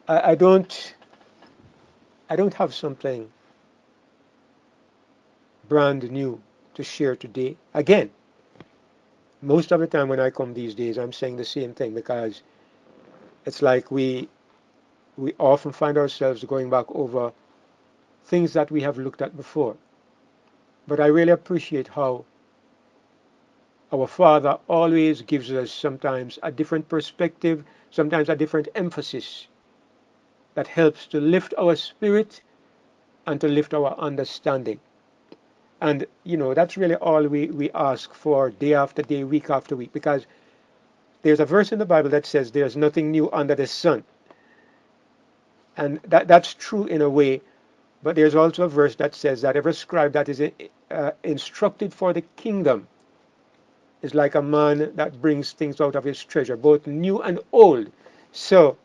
I don't have something brand new to share today. Again, most of the time when I come these days, I'm saying the same thing because it's like we often find ourselves going back over things that we have looked at before. But I really appreciate how our Father always gives us sometimes a different perspective, sometimes a different emphasis that helps to lift our spirit and to lift our understanding. And, that's really all we ask for day after day, week after week, because there's a verse in the Bible that says there's nothing new under the sun. And that's true in a way, but there's also a verse that says that every scribe that is instructed for the kingdom is like a man that brings things out of his treasure, both new and old. So,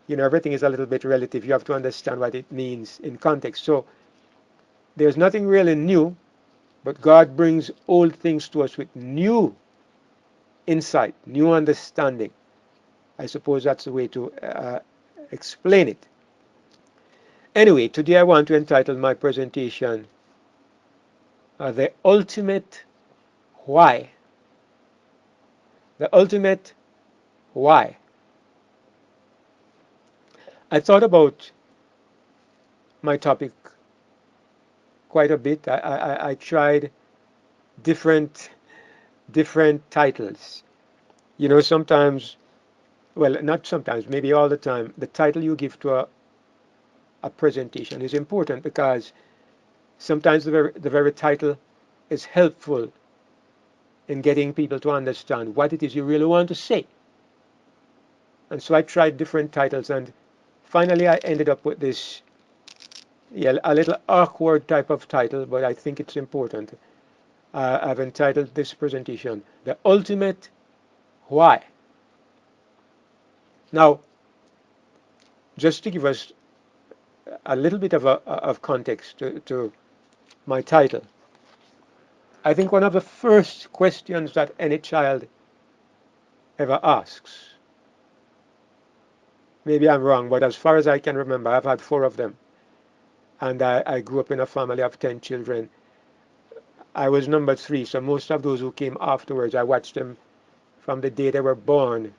everything is a little bit relative. You have to understand what it means in context. So, there's nothing really new, but God brings old things to us with new insight, new understanding. I suppose that's the way to explain it. Anyway, today I want to entitle my presentation The Ultimate Why. The Ultimate Why. I thought about my topic quite a bit. I tried different titles. Sometimes, well, not sometimes, maybe all the time, the title you give to a presentation is important because sometimes the very title is helpful in getting people to understand what it is you really want to say. And so I tried different titles, and finally I ended up with this, yeah, a little awkward type of title, but I think it's important. I've entitled this presentation, The Ultimate Why. Now, just to give us a little bit of context to my title, I think one of the first questions that any child ever asks, maybe I'm wrong, but as far as I can remember, I've had 4 of them. And I grew up in a family of 10 children. I was number 3, so most of those who came afterwards, I watched them from the day they were born.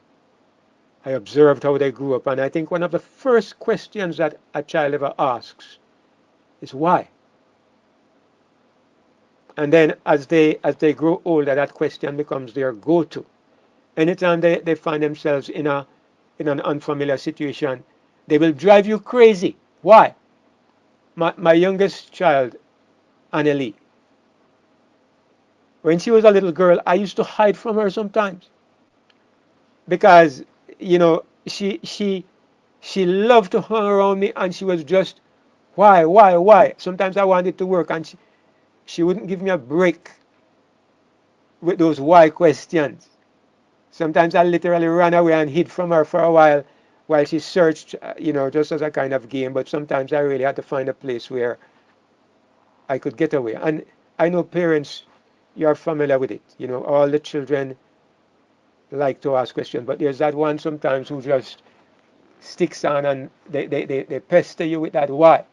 I observed how they grew up, and I think one of the first questions that a child ever asks is why. And then as they grow older, that question becomes their go-to. Anytime they find themselves in an unfamiliar situation, they will drive you crazy. Why? My youngest child, Annelie, when she was a little girl, I used to hide from her sometimes because she loved to hang around me, and she was just why. Sometimes I wanted to work, and she wouldn't give me a break with those why questions. Sometimes I literally ran away and hid from her for a while she searched, just as a kind of game. But sometimes I really had to find a place where I could get away. And I know parents, you're familiar with it. All the children like to ask questions, but there's that one sometimes who just sticks on, and they pester you with that why.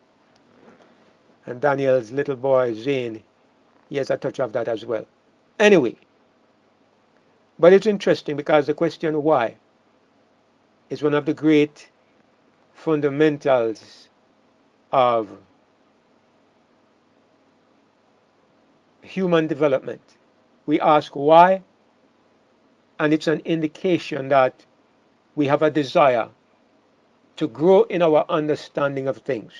And Daniel's little boy, Zane, he has a touch of that as well. Anyway, but it's interesting because the question why is one of the great fundamentals of human development. We ask why, and it's an indication that we have a desire to grow in our understanding of things.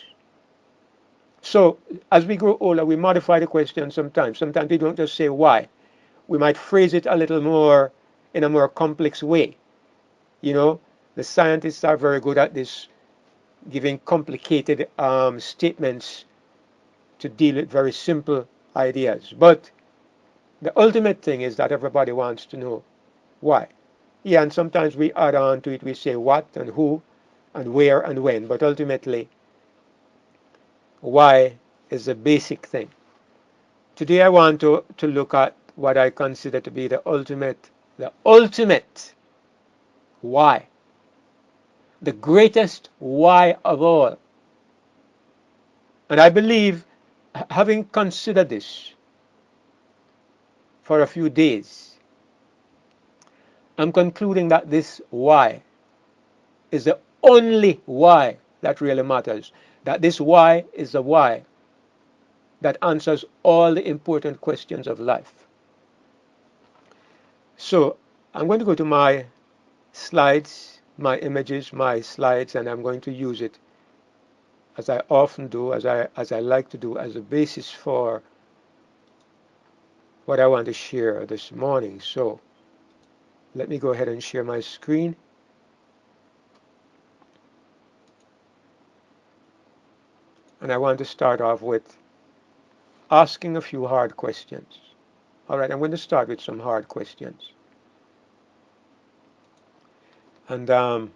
So as we grow older, we modify the question sometimes. Sometimes we don't just say why. We might phrase it a little more in a more complex way. The scientists are very good at this, giving complicated statements to deal with very simple ideas. But the ultimate thing is that everybody wants to know why. Yeah, and sometimes we add on to it, we say what and who and where and when, but ultimately, why is the basic thing. Today I want to look at what I consider to be the ultimate why. the greatest why of all. And I believe, having considered this for a few days, I'm concluding that this why is the only why that really matters. That this why is the why that answers all the important questions of life. So I'm going to go to my slides, my images, my slides, and I'm going to use it, as I often do, as I like to do, as a basis for what I want to share this morning. So let me go ahead and share my screen. And I want to start off with asking a few hard questions. All right, I'm going to start with some hard questions. And I'm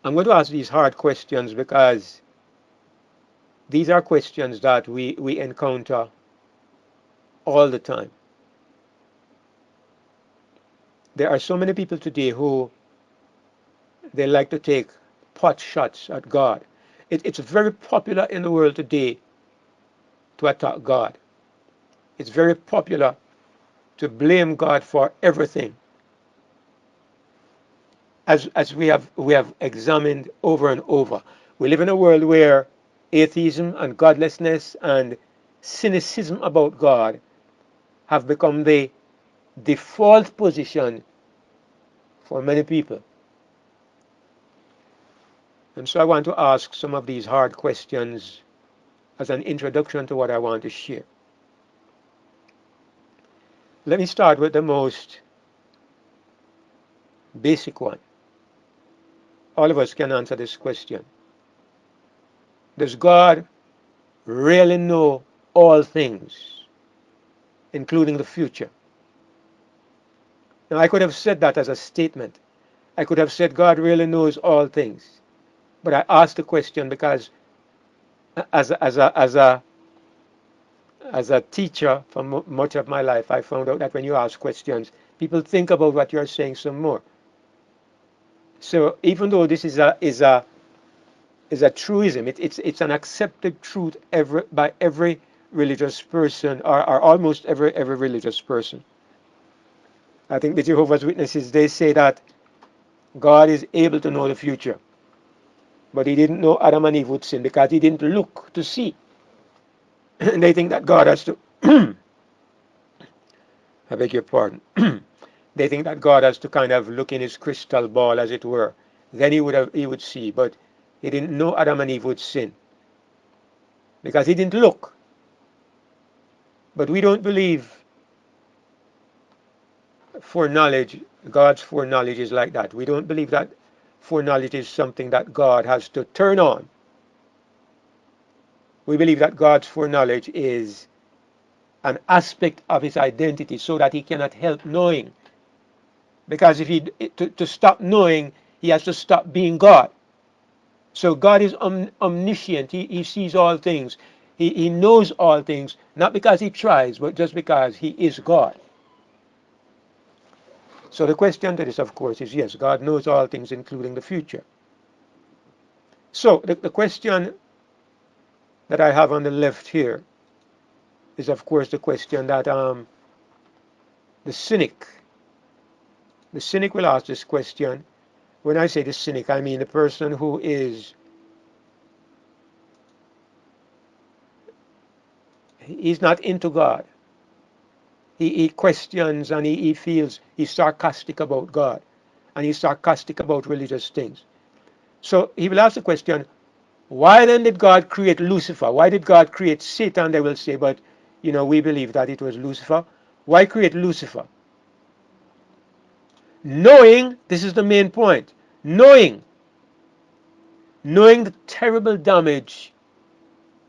going to ask these hard questions because these are questions that we encounter all the time. There are so many people today who they like to take pot shots at God. It's very popular in the world today to attack God. It's very popular to blame God for everything, as we have examined over and over. We live in a world where atheism and godlessness and cynicism about God have become the default position for many people. And so I want to ask some of these hard questions as an introduction to what I want to share. Let me start with the most basic one. All of us can answer this question. Does God really know all things, including the future? Now, I could have said that as a statement. I could have said God really knows all things. But I asked the question because as a teacher for much of my life, I found out that when you ask questions, people think about what you're saying some more. So even though this is a truism, it's an accepted truth by every religious person, or almost every religious person. I think the Jehovah's Witnesses, they say that God is able to know the future, but he didn't know Adam and Eve would sin because he didn't look to see. And they think that God has to I beg your pardon. They think that God has to kind of look in his crystal ball, as it were. Then he would see, but he didn't know Adam and Eve would sin because he didn't look. But we don't believe foreknowledge, God's foreknowledge is like that. We don't believe that foreknowledge is something that God has to turn on. We believe that God's foreknowledge is an aspect of his identity so that he cannot help knowing. Because if to stop knowing, he has to stop being God. So God is omniscient. He sees all things. He knows all things, not because he tries, but just because he is God. So the question to this, of course, is yes, God knows all things, including the future. So the question that I have on the left here is, of course, the question that the cynic, the cynic will ask this question. When I say the cynic, I mean the person who he's not into God. He questions and he feels he's sarcastic about God and he's sarcastic about religious things. So he will ask the question, why then did God create Lucifer? Why did God create Satan? They will say, but we believe that it was Lucifer. Why create Lucifer? Knowing, this is the main point, knowing the terrible damage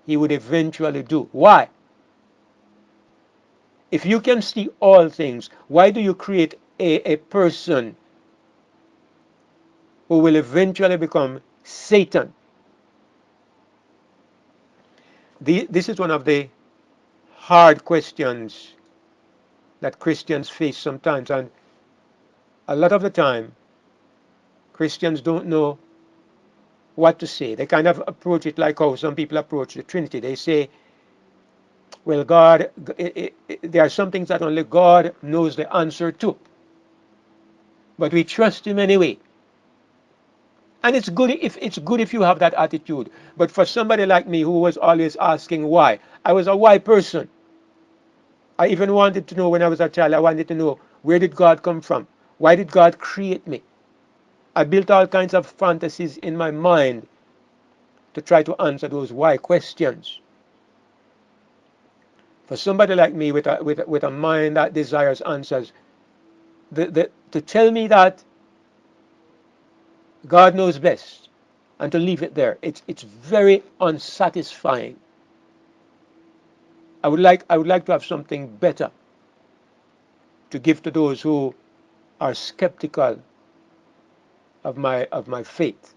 he would eventually do. Why? If you can see all things, why do you create a person who will eventually become Satan? This is one of the hard questions that Christians face sometimes. And A lot of the time, Christians don't know what to say. They kind of approach it like how some people approach the Trinity. They say, well, God, there are some things that only God knows the answer to, but we trust Him anyway. And it's good if you have that attitude. But for somebody like me who was always asking why, I was a why person. I even wanted to know when I was a child, I wanted to know, where did God come from? Why did God create me? I built all kinds of fantasies in my mind to try to answer those why questions. For somebody like me with a mind that desires answers, to tell me that God knows best and to leave it there, it's very unsatisfying. I would like to have something better to give to those who are skeptical of my faith.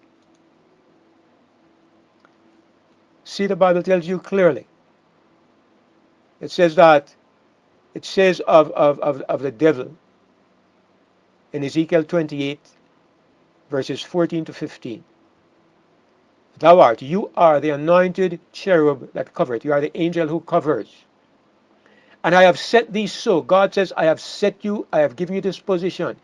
See, the Bible tells you clearly. It says that it says of the devil in Ezekiel 28, verses 14 to 15. You are the anointed cherub that covereth. You are the angel who covers. And I have set thee so. God says, I have set you, I have given you this position.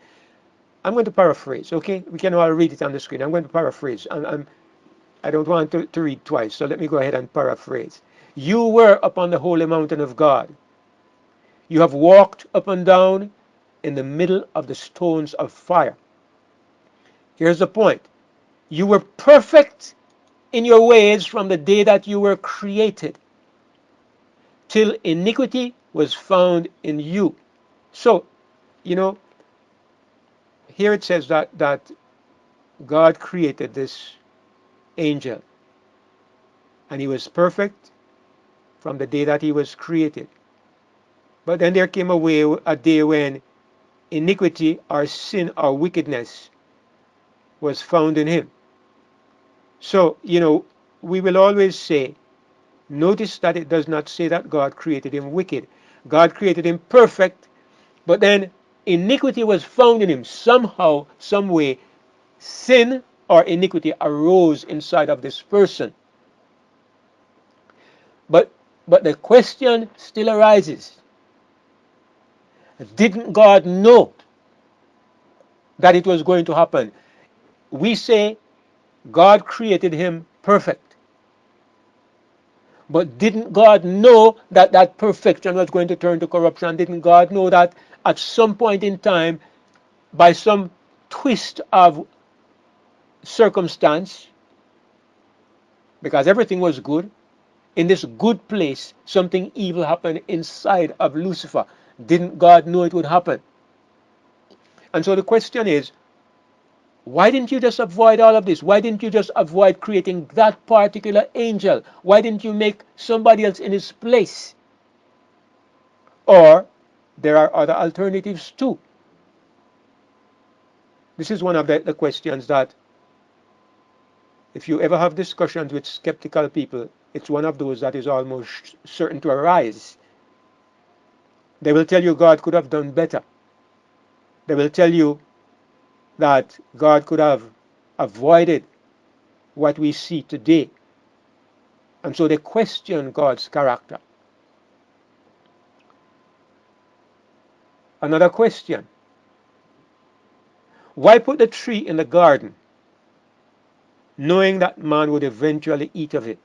I'm going to paraphrase, okay? We can all read it on the screen. I'm going to paraphrase. I don't want to read twice, so let me go ahead and paraphrase. You were upon the holy mountain of God. You have walked up and down in the middle of the stones of fire. Here's the point. You were perfect in your ways from the day that you were created, till iniquity was found in you. So, you know, here it says that God created this angel, and he was perfect from the day that he was created. But then there came a day when iniquity or sin or wickedness was found in him. So, we will always say, notice that it does not say that God created him wicked. God created him perfect, but then iniquity was found in him. Somehow, some way, sin or iniquity arose inside of this person. But the question still arises. Didn't God know that it was going to happen? We say God created him perfect. But didn't God know that that perfection was going to turn to corruption? Didn't God know that at some point in time, by some twist of circumstance, because everything was good, in this good place, something evil happened inside of Lucifer? Didn't God know it would happen? And so the question is, why didn't you just avoid all of this? Why didn't you just avoid creating that particular angel? Why didn't you make somebody else in his place? Or there are other alternatives too. This is one of the questions that, if you ever have discussions with skeptical people, it's one of those that is almost certain to arise. They will tell you God could have done better. They will tell you that God could have avoided what we see today. And so they question God's character. Another question. Why put the tree in the garden, knowing that man would eventually eat of it?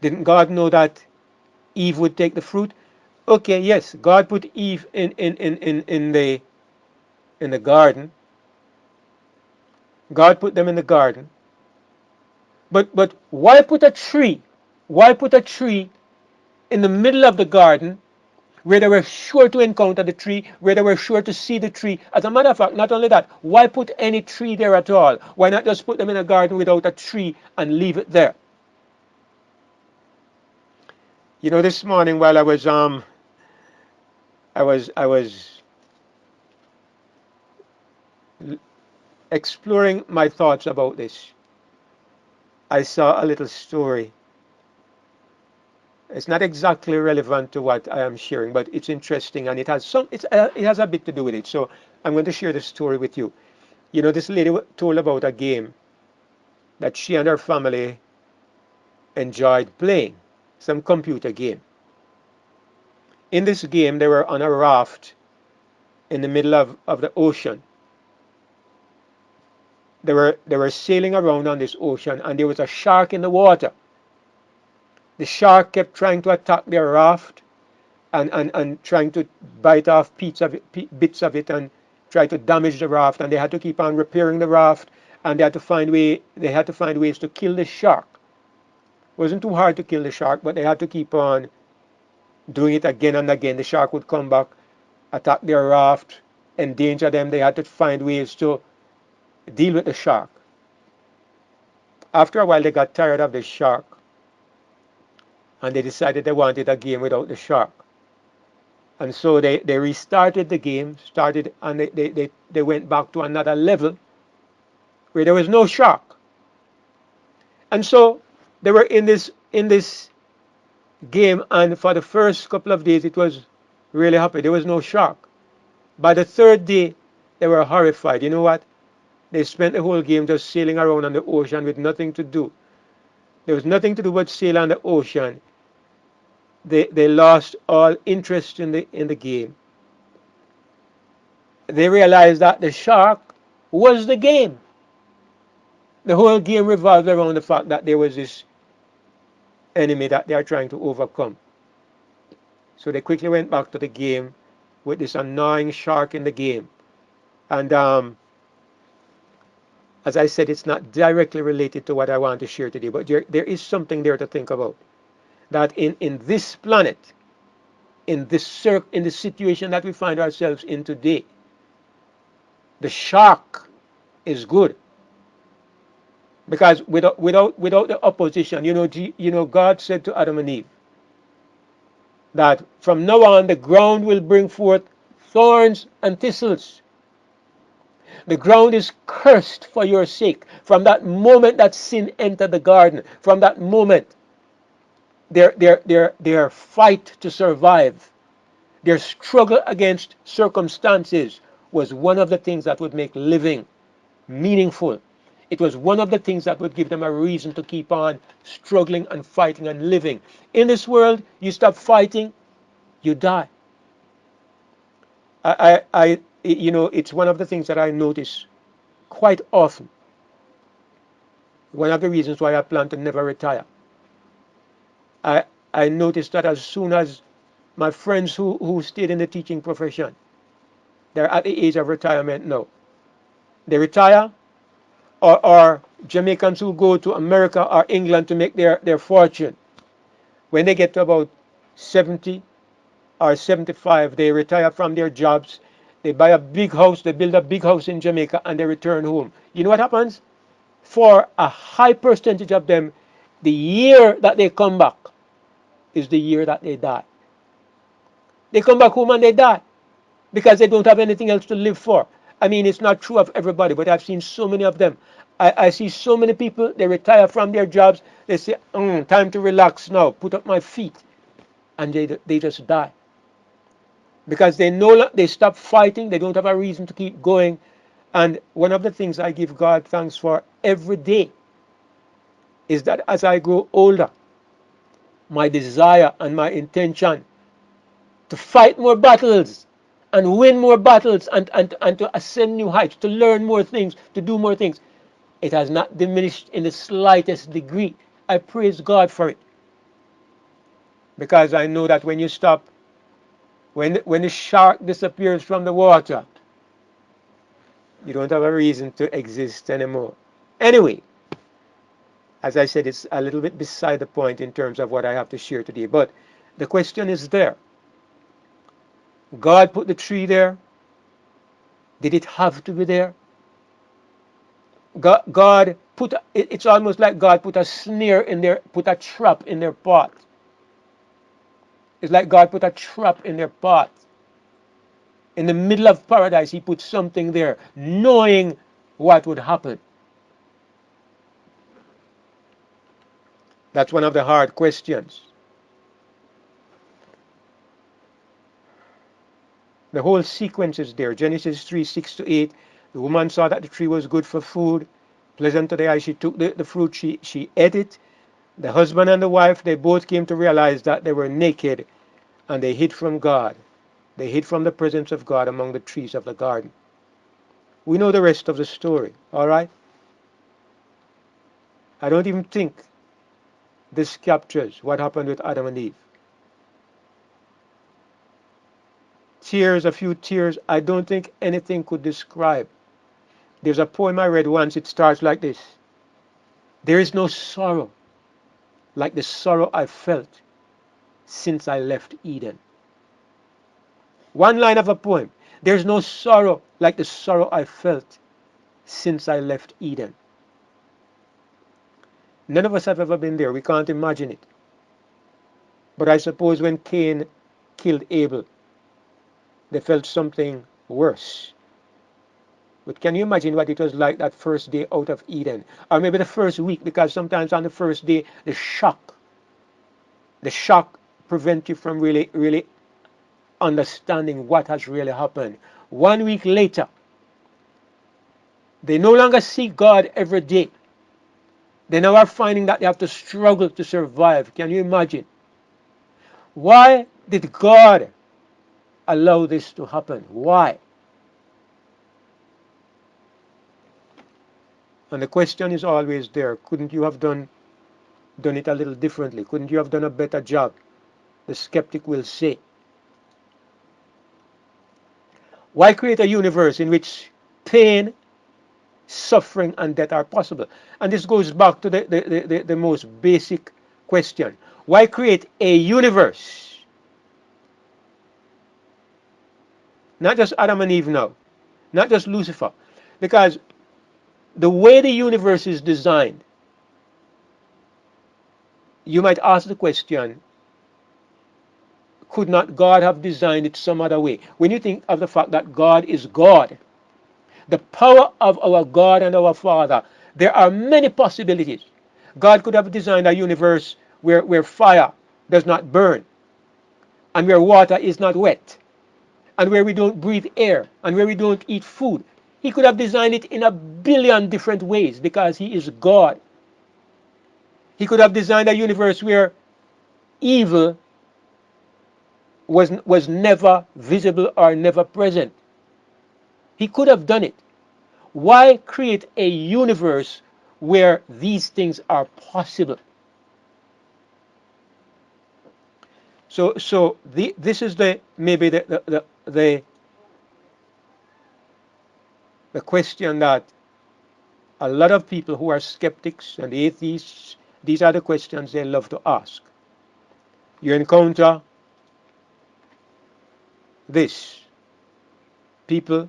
Didn't God know that Eve would take the fruit? Okay, yes, God put Eve in the garden. God put them in the garden. But why put a tree? Why put a tree in the middle of the garden where they were sure to encounter the tree, where they were sure to see the tree? As a matter of fact, not only that, why put any tree there at all? Why not just put them in a garden without a tree and leave it there? This morning while I was exploring my thoughts about this, I saw a little story It's not exactly relevant to what I am sharing, but it's interesting and it has a bit to do with it. So I'm going to share this story with you. You know, this lady told about a game that she and her family enjoyed playing, some computer game. In this game, they were on a raft in the middle of the ocean. They were sailing around on this ocean, and there was a shark in the water. The shark kept trying to attack their raft and trying to bite off bits of it and try to damage the raft, and they had to keep on repairing the raft, and they had to find ways to kill the shark. It wasn't too hard to kill the shark, but they had to keep on doing it again and again. The shark would come back, attack their raft, endanger them. They had to find ways to deal with the shark. After a while, they got tired of the shark, and they decided they wanted a game without the shark. And so they restarted the game, and they went back to another level where there was no shark. And so they were in this game, and for the first couple of days it was really happy. There was no shark. By the third day, they were horrified. You know what? They spent the whole game just sailing around on the ocean with nothing to do. There was nothing to do but sail on the ocean. They lost all interest in the game. They realized that the shark was the game. The whole game revolved around the fact that there was this enemy that they are trying to overcome. So they quickly went back to the game with this annoying shark in the game. And as I said, it's not directly related to what I want to share today, but there is something there to think about. That in this planet, in this situation that we find ourselves in today, the shark is good. Because without the opposition, God said to Adam and Eve that from now on the ground will bring forth thorns and thistles. The ground is cursed for your sake. From that moment that sin entered the garden, from that moment, their fight to survive, their struggle against circumstances was one of the things that would make living meaningful. It was one of the things that would give them a reason to keep on struggling and fighting and living. In this world, you stop fighting, you die. It's one of the things that I notice quite often. One of the reasons why I plan to never retire. I noticed that as soon as my friends who stayed in the teaching profession, they're at the age of retirement now. They retire, or Jamaicans who go to America or England to make their fortune. When they get to about 70 or 75, they retire from their jobs. They buy a big house, they build a big house in Jamaica, and they return home. You know what happens? For a high percentage of them, the year that they come back is the year that they die. They come back home and they die because they don't have anything else to live for. I mean, it's not true of everybody, but I've seen so many of them. I see so many people, they retire from their jobs. They say, time to relax now, put up my feet. And they just die. Because they stop fighting, they don't have a reason to keep going. And one of the things I give God thanks for every day is that as I grow older, my desire and my intention to fight more battles and win more battles and to ascend new heights, to learn more things, to do more things, it has not diminished in the slightest degree. I praise God for it. Because I know that when you stop, when the shark disappears from the water, you don't have a reason to exist anymore. Anyway, as I said, it's a little bit beside the point in terms of what I have to share today. But the question is there. God put the tree there. Did it have to be there? God put, it's almost like God put a snare in their, put a trap in their pot. It's like God put a trap in their pot. In the middle of paradise, he put something there, knowing what would happen. That's one of the hard questions. The whole sequence is there. Genesis 3, 6 to 8. The woman saw that the tree was good for food, pleasant to the eye. She took the fruit, she ate it. The husband and the wife, they both came to realize that they were naked, and they hid from God. They hid from the presence of God among the trees of the garden. We know the rest of the story, all right? I don't even think this captures what happened with Adam and Eve. Tears, a few tears, I don't think anything could describe. There's a poem I read once, it starts like this. There is no sorrow like the sorrow I felt since I left Eden. One line of a poem. There's no sorrow like the sorrow I felt since I left Eden. None of us have ever been there. We can't imagine it. But I suppose when Cain killed Abel, they felt something worse. But can you imagine what it was like that first day out of Eden? Or maybe the first week, because sometimes on the first day, the shock prevents you from really understanding what has really happened. 1 week later, they no longer seek God every day. They now are finding that they have to struggle to survive. Can you imagine? Why did God allow this to happen? Why? And the question is always there. Couldn't you have done it a little differently? Couldn't you have done a better job? The skeptic will say. Why create a universe in which pain, suffering, and death are possible? And this goes back to the most basic question. Why create a universe? Not just Adam and Eve now. Not just Lucifer. Because the way the universe is designed, you might ask the question, could not God have designed it some other way? When you think of the fact that God is God, the power of our God and our Father, there are many possibilities. God could have designed a universe where fire does not burn, and where water is not wet, and where we don't breathe air, and where we don't eat food. He could have designed it in a billion different ways because he is God. He could have designed a universe where evil was never visible or never present. He could have done it. Why create a universe where these things are possible? So this is maybe the question that a lot of people who are skeptics and atheists, these are the questions they love to ask. You encounter this. People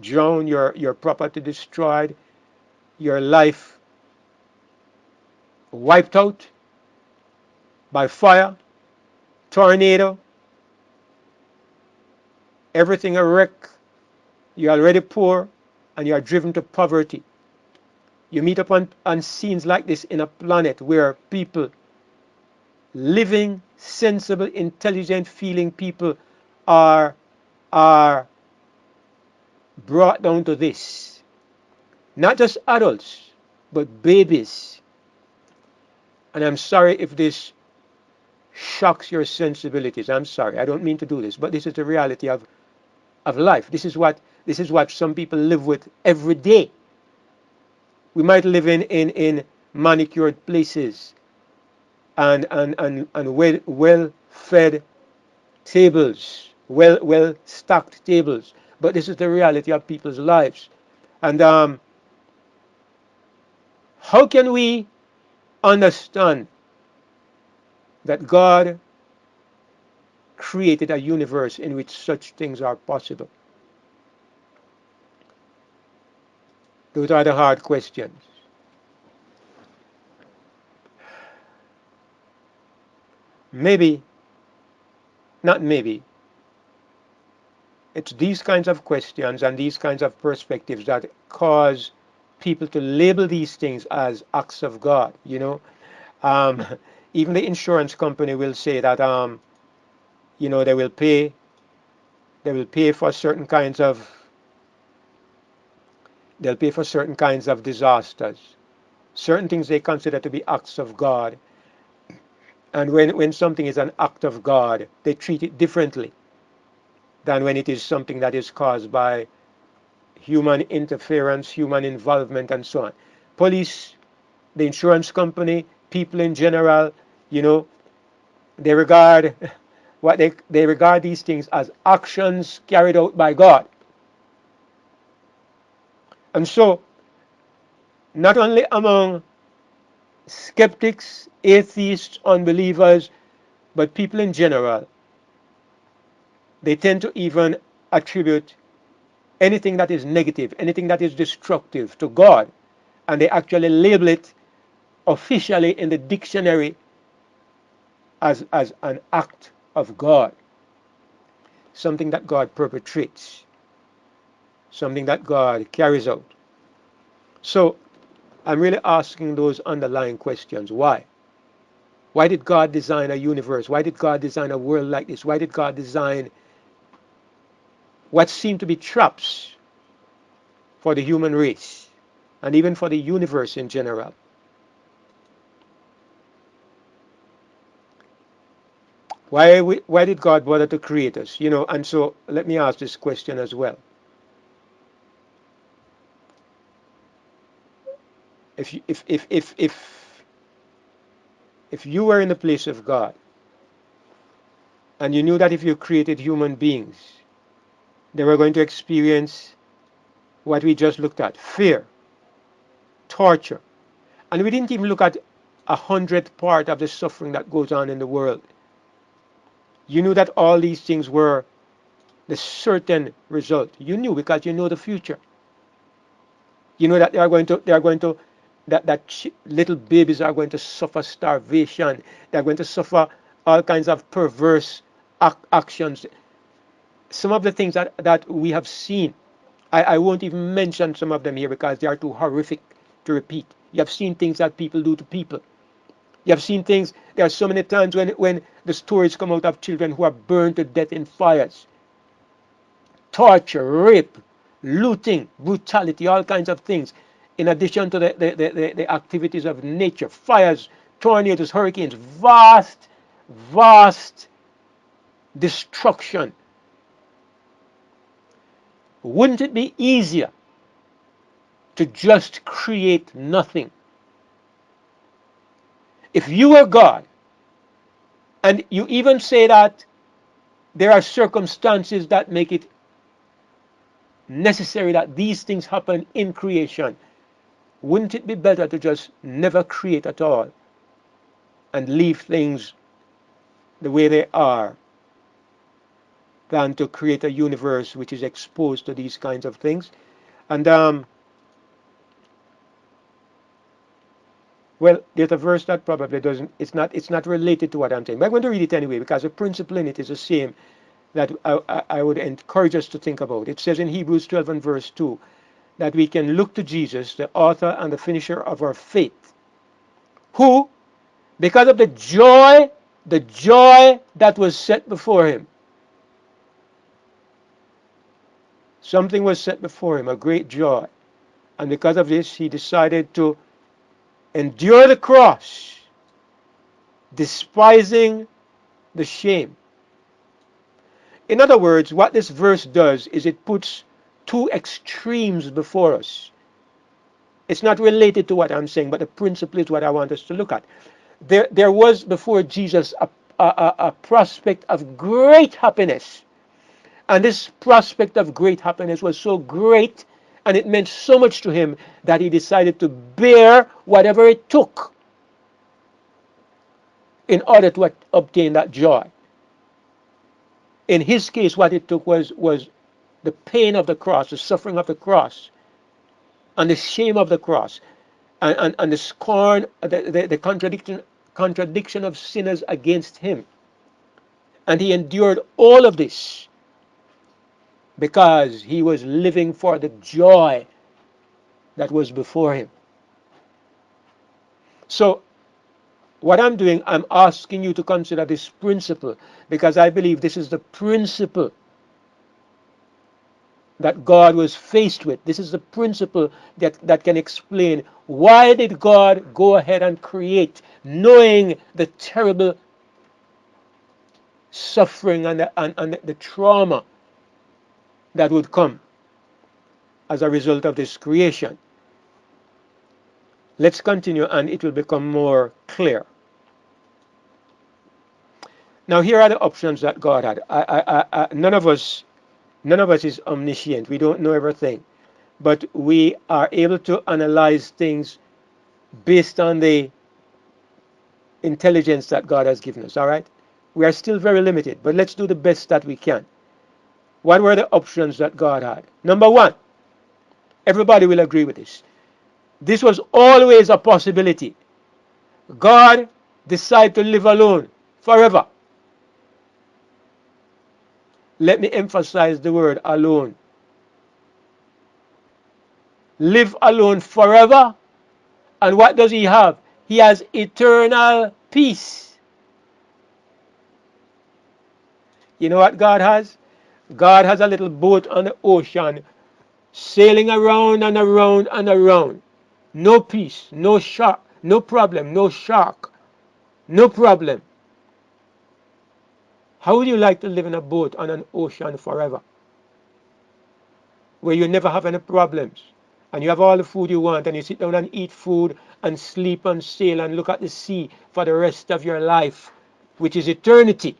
drown, your property destroyed, your life wiped out by fire, tornado, everything a wreck. You're already poor and you are driven to poverty. You meet upon on scenes like this in a planet where people, living, sensible, intelligent, feeling people are brought down to this. Not just adults, but babies. And I'm sorry if this shocks your sensibilities. I'm sorry. I don't mean to do this, but this is the reality of life. This is what some people live with every day. We might live in manicured places and well fed tables, well stocked tables. But this is the reality of people's lives. And how can we understand that God created a universe in which such things are possible? Those are the hard questions. Maybe, not maybe, it's these kinds of questions and these kinds of perspectives that cause people to label these things as acts of God, you know. Um, Even the insurance company will say that, they will pay They will pay for certain kinds of they'll pay for certain kinds of disasters, certain things they consider to be acts of God. And when something is an act of God, they treat it differently than when it is something that is caused by human interference, human involvement, and so on. Police, the insurance company, people in general, you know, they regard they regard these things as actions carried out by God. And so, not only among skeptics, atheists, unbelievers, but people in general, they tend to even attribute anything that is negative, anything that is destructive to God, and they actually label it officially in the dictionary as an act of God, something that God perpetrates, something that God carries out. So I'm really asking those underlying questions. Why? Why did God design a universe? Why did God design a world like this? Why did God design what seem to be traps for the human race and even for the universe in general? Why did God bother to create us? You know, and so let me ask this question as well. If you were in the place of God and you knew that if you created human beings, they were going to experience what we just looked at: fear, torture. And we didn't even look at 100th part of the suffering that goes on in the world. You knew that all these things were the certain result. You knew because you know the future. You know that little babies are going to suffer starvation. They're going to suffer all kinds of perverse actions. Some of the things that we have seen, I won't even mention some of them here because they are too horrific to repeat. You have seen things that people do to people. You have seen things, there are so many times when the stories come out of children who are burned to death in fires. Torture, rape, looting, brutality, all kinds of things. In addition to the activities of nature, fires, tornadoes, hurricanes, vast destruction. Wouldn't it be easier to just create nothing? If you were God, and you even say that there are circumstances that make it necessary that these things happen in creation, wouldn't it be better to just never create at all and leave things the way they are than to create a universe which is exposed to these kinds of things? And well, there's a verse that probably doesn't, it's not related to what I'm saying, but I'm going to read it anyway because the principle in it is the same that I would encourage us to think about. It says in Hebrews 12 and verse 2 that we can look to Jesus, the author and the finisher of our faith, who, because of the joy that was set before him, something was set before him, a great joy. And because of this, he decided to endure the cross, despising the shame. In other words, what this verse does is it puts two extremes before us. It's not related to what I'm saying, but the principle is what I want us to look at. There was before Jesus a prospect of great happiness. And this prospect of great happiness was so great and it meant so much to him that he decided to bear whatever it took in order to obtain that joy. In his case, what it took was the pain of the cross, the suffering of the cross, and the shame of the cross, and the scorn, the contradiction of sinners against him. And he endured all of this because he was living for the joy that was before him. So what I'm doing, I'm asking you to consider this principle because I believe this is the principle that God was faced with. This is the principle that can explain why did God go ahead and create, knowing the terrible suffering and the trauma that would come as a result of this creation. Let's continue and it will become more clear. Now here are the options that God had. None of us is omniscient. We don't know everything, but we are able to analyze things based on the intelligence that God has given us. All right, we are still very limited, but let's do the best that we can. What were the options that God had? Number one, everybody will agree with this. This was always a possibility. God decided to live alone forever. Let me emphasize the word alone. Live alone forever. And what does he have? He has eternal peace. You know what God has? God has a little boat on the ocean sailing around and around and around. No peace, no shark, no problem, no shark, no problem. How would you like to live in a boat on an ocean forever? Where you never have any problems and you have all the food you want and you sit down and eat food and sleep and sail and look at the sea for the rest of your life, which is eternity.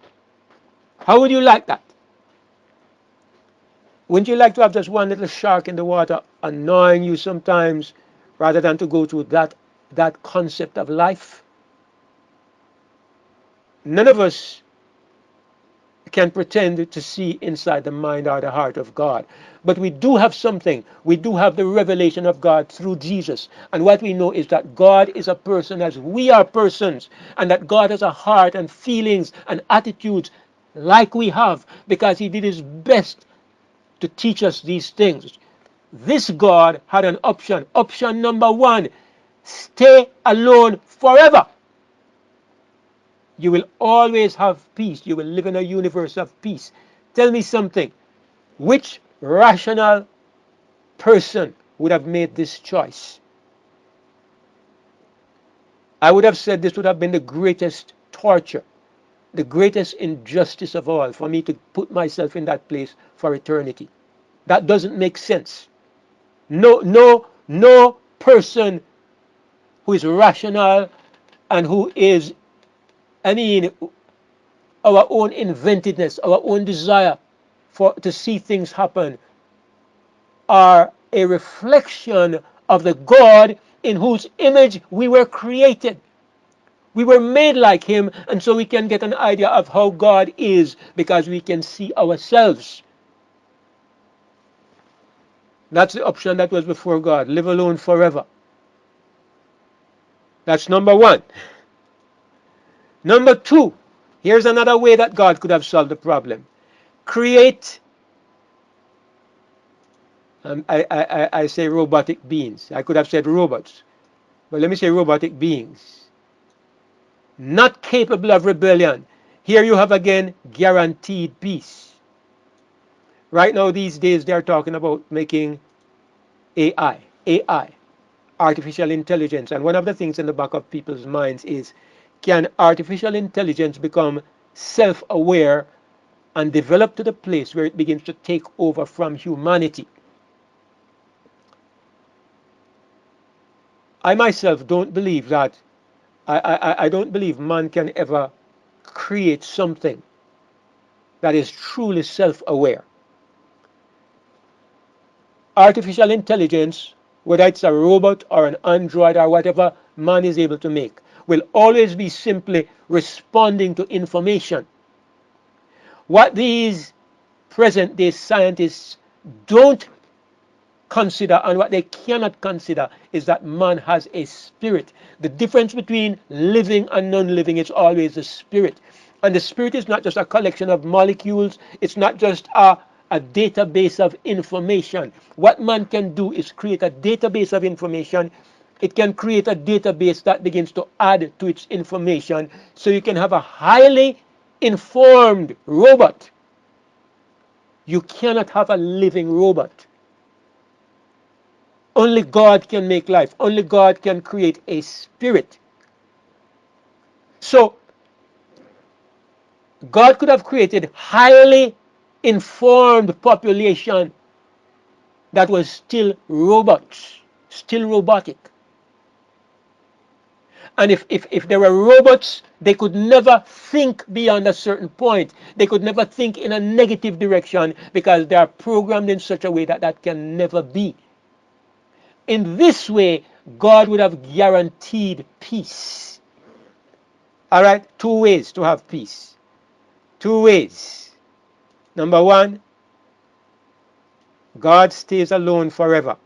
How would you like that? Wouldn't you like to have just one little shark in the water annoying you sometimes rather than to go through that concept of life? None of us can pretend to see inside the mind or the heart of God. But we do have something. We do have the revelation of God through Jesus. And what we know is that God is a person as we are persons, and that God has a heart and feelings and attitudes like we have, because he did his best to teach us these things. This God had an option. Option number one, stay alone forever. You will always have peace. You will live in a universe of peace. Tell me something. Which rational person would have made this choice? I would have said this would have been the greatest torture, the greatest injustice of all, for me to put myself in that place for eternity. That doesn't make sense. No person who is rational and who is, our own inventiveness, our own desire to see things happen are a reflection of the God in whose image we were created. We were made like him, and so we can get an idea of how God is because we can see ourselves. That's the option that was before God. Live alone forever. That's number one. Number two, here's another way that God could have solved the problem. Create, I say robotic beings. I could have said robots, but let me say robotic beings. Not capable of rebellion. Here you have again guaranteed peace. Right now, these days, they're talking about making AI, artificial intelligence. And one of the things in the back of people's minds is, can artificial intelligence become self-aware and develop to the place where it begins to take over from humanity? I myself don't believe that. I don't believe man can ever create something that is truly self-aware. Artificial intelligence, whether it's a robot or an android or whatever man is able to make, will always be simply responding to information. What these present day scientists don't consider, and what they cannot consider, is that man has a spirit. The difference between living and non-living is always the spirit. And the spirit is not just a collection of molecules. It's not just a database of information. What man can do is create a database of information. It can create a database that begins to add to its information, so you can have a highly informed robot. You cannot have a living robot. Only God can make life. Only God can create a spirit. So God could have created highly informed population that was still robots, still robotic. And if there were robots, they could never think beyond a certain point. They could never think in a negative direction because they are programmed in such a way that that can never be. In this way, God would have guaranteed peace. All right, two ways to have peace. Two ways. Number one, God stays alone forever.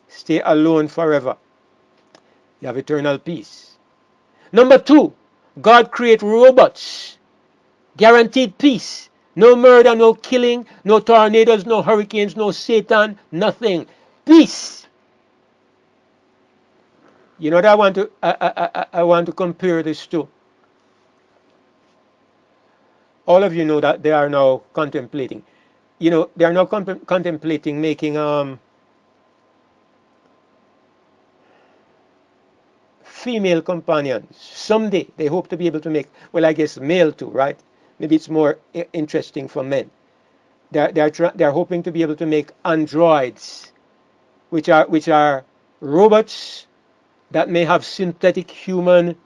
Stay alone forever. You have eternal peace. Number two, God create robots. Guaranteed peace. No murder, no killing, no tornadoes, no hurricanes, no Satan, nothing. Peace. You know what I want to compare this to? All of you know that they are now contemplating. They are now contemplating making female companions. Someday they hope to be able to make, well, I guess male too, right? Maybe it's more interesting for men. They're hoping to be able to make androids, which are robots that may have synthetic human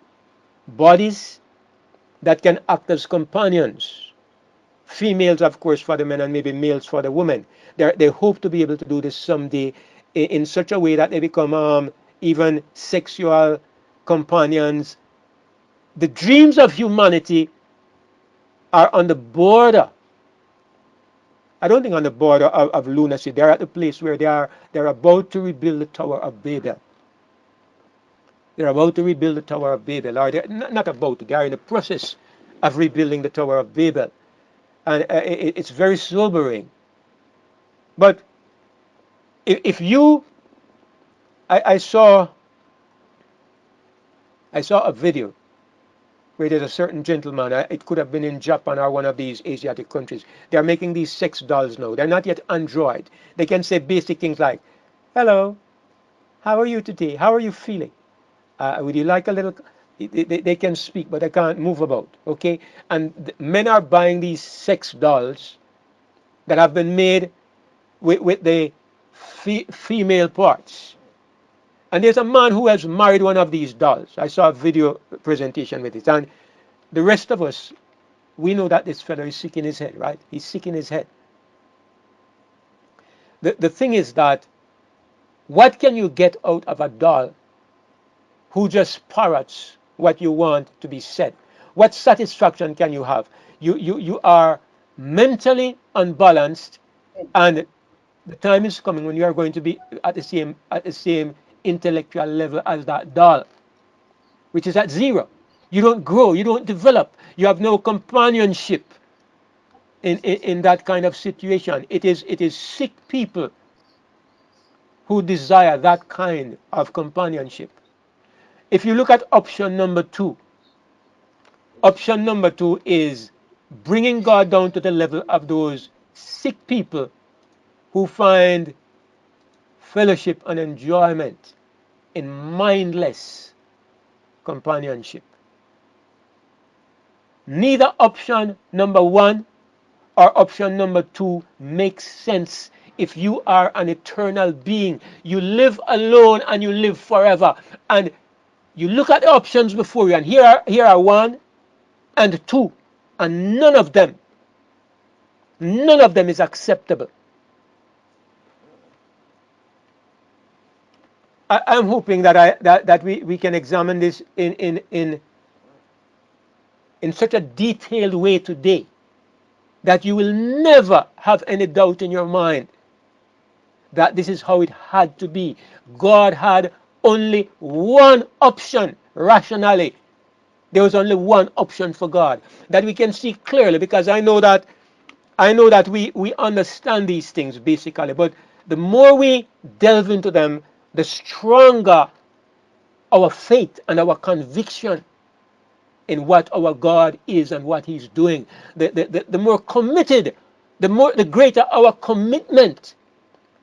bodies that can act as companions. Females, of course, for the men, and maybe males for the women. They hope to be able to do this someday in such a way that they become even sexual companions. The dreams of humanity are on the border. I don't think on the border of lunacy. They're at the place where they're about to rebuild the Tower of Babel. They're about to rebuild the Tower of Babel, or they're not about to. They are in the process of rebuilding the Tower of Babel, and it's very sobering. But if you, I saw a video where there's a certain gentleman. It could have been in Japan or one of these Asiatic countries. They're making these sex dolls now. They're not yet Android. They can say basic things like, "Hello, how are you today? How are you feeling? Would you like a little?" They can speak, but they can't move about. Okay, and men are buying these sex dolls that have been made with the female parts. And there's a man who has married one of these dolls. I saw a video presentation with it, and the rest of us, we know that this fellow is sick in his head, right? He's sick in his head. The thing is that what can you get out of a doll who just parrots what you want to be said? What satisfaction can you have? You are mentally unbalanced, and the time is coming when you are going to be at the same intellectual level as that doll, which is at zero. You don't grow, you don't develop, you have no companionship in that kind of situation. It is sick people who desire that kind of companionship. If you look at option number two is bringing God down to the level of those sick people who find fellowship and enjoyment in mindless companionship. Neither option number one or option number two makes sense if you are an eternal being. You live alone and you live forever. And you look at the options before you, and here are one and two, and none of them is acceptable. I'm hoping that we can examine this in such a detailed way today that you will never have any doubt in your mind that this is how it had to be. God had only one option rationally. There was only one option for God that we can see clearly, because I know that we understand these things basically, but the more we delve into them, the stronger our faith and our conviction in what our God is and what he's doing. The more committed, the greater our commitment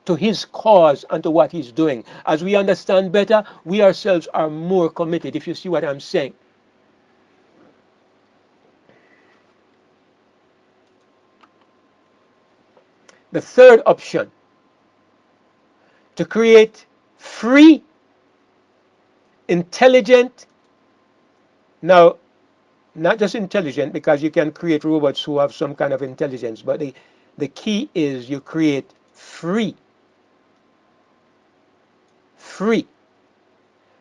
to his cause and to what he's doing. As we understand better, we ourselves are more committed, if you see what I'm saying. The third option, to create free, intelligent, now, not just intelligent, because you can create robots who have some kind of intelligence, but the key is you create free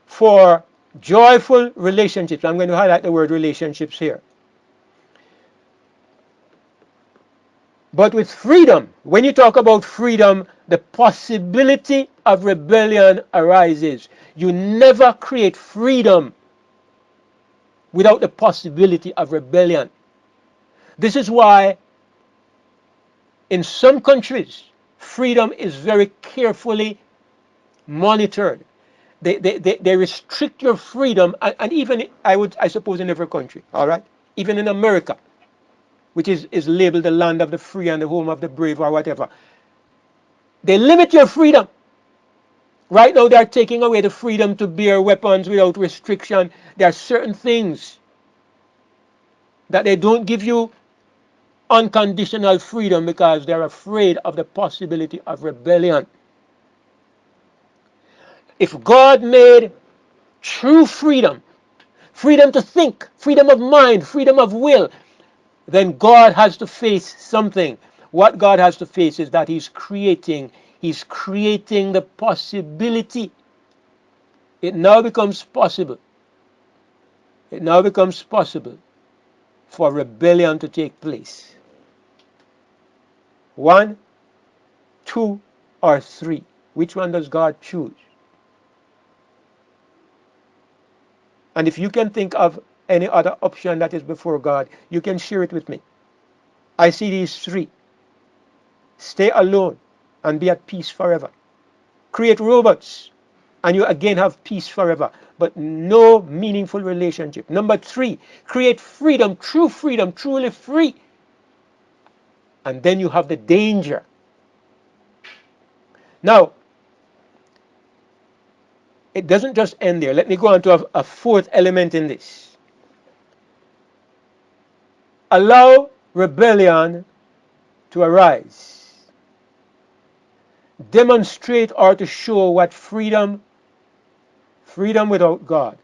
for joyful relationships. I'm going to highlight the word relationships here. But with freedom, when you talk about freedom, the possibility of rebellion arises. You never create freedom without the possibility of rebellion. This is why in some countries, freedom is very carefully monitored. They restrict your freedom, and even, I suppose, in every country, all right? Even in America, which is labeled the land of the free and the home of the brave or whatever. They limit your freedom. Right now, they are taking away the freedom to bear weapons without restriction. There are certain things that they don't give you unconditional freedom because they're afraid of the possibility of rebellion. If God made true freedom, freedom to think, freedom of mind, freedom of will, then God has to face something. What God has to face is that he's creating the possibility. It now becomes possible. It now becomes possible for rebellion to take place. 1, 2, or 3. Which one does God choose? And if you can think of any other option that is before God, you can share it with me. I see these 3. Stay alone and be at peace forever. Create robots and you again have peace forever, but no meaningful relationship. Number 3, create freedom, truly free. And then you have the danger. Now, it doesn't just end there. Let me go on to a fourth element in this. Allow rebellion to arise. Demonstrate or to show what freedom without God.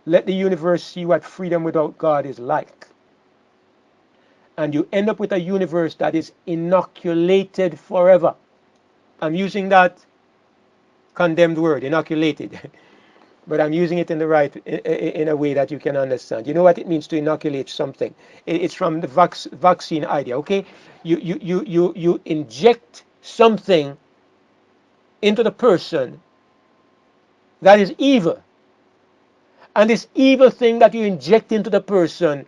Let the universe see what freedom without God is like. And you end up with a universe that is inoculated forever. I'm using that condemned word, inoculated. But I'm using it in a way that you can understand. You know what it means to inoculate something? It's from the vaccine idea, okay? You inject something into the person that is evil. And this evil thing that you inject into the person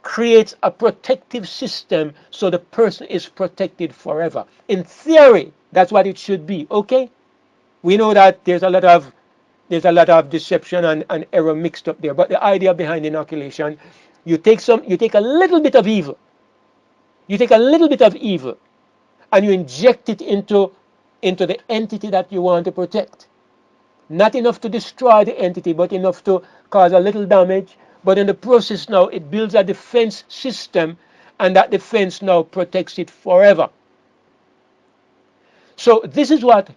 creates a protective system so the person is protected forever. In theory, that's what it should be, okay? We know that there's a lot of deception and error mixed up there, but the idea behind inoculation, you take a little bit of evil. You take a little bit of evil and you inject it into the entity that you want to protect. Not enough to destroy the entity, but enough to cause a little damage. But in the process now, it builds a defense system, and that defense now protects it forever. So this is the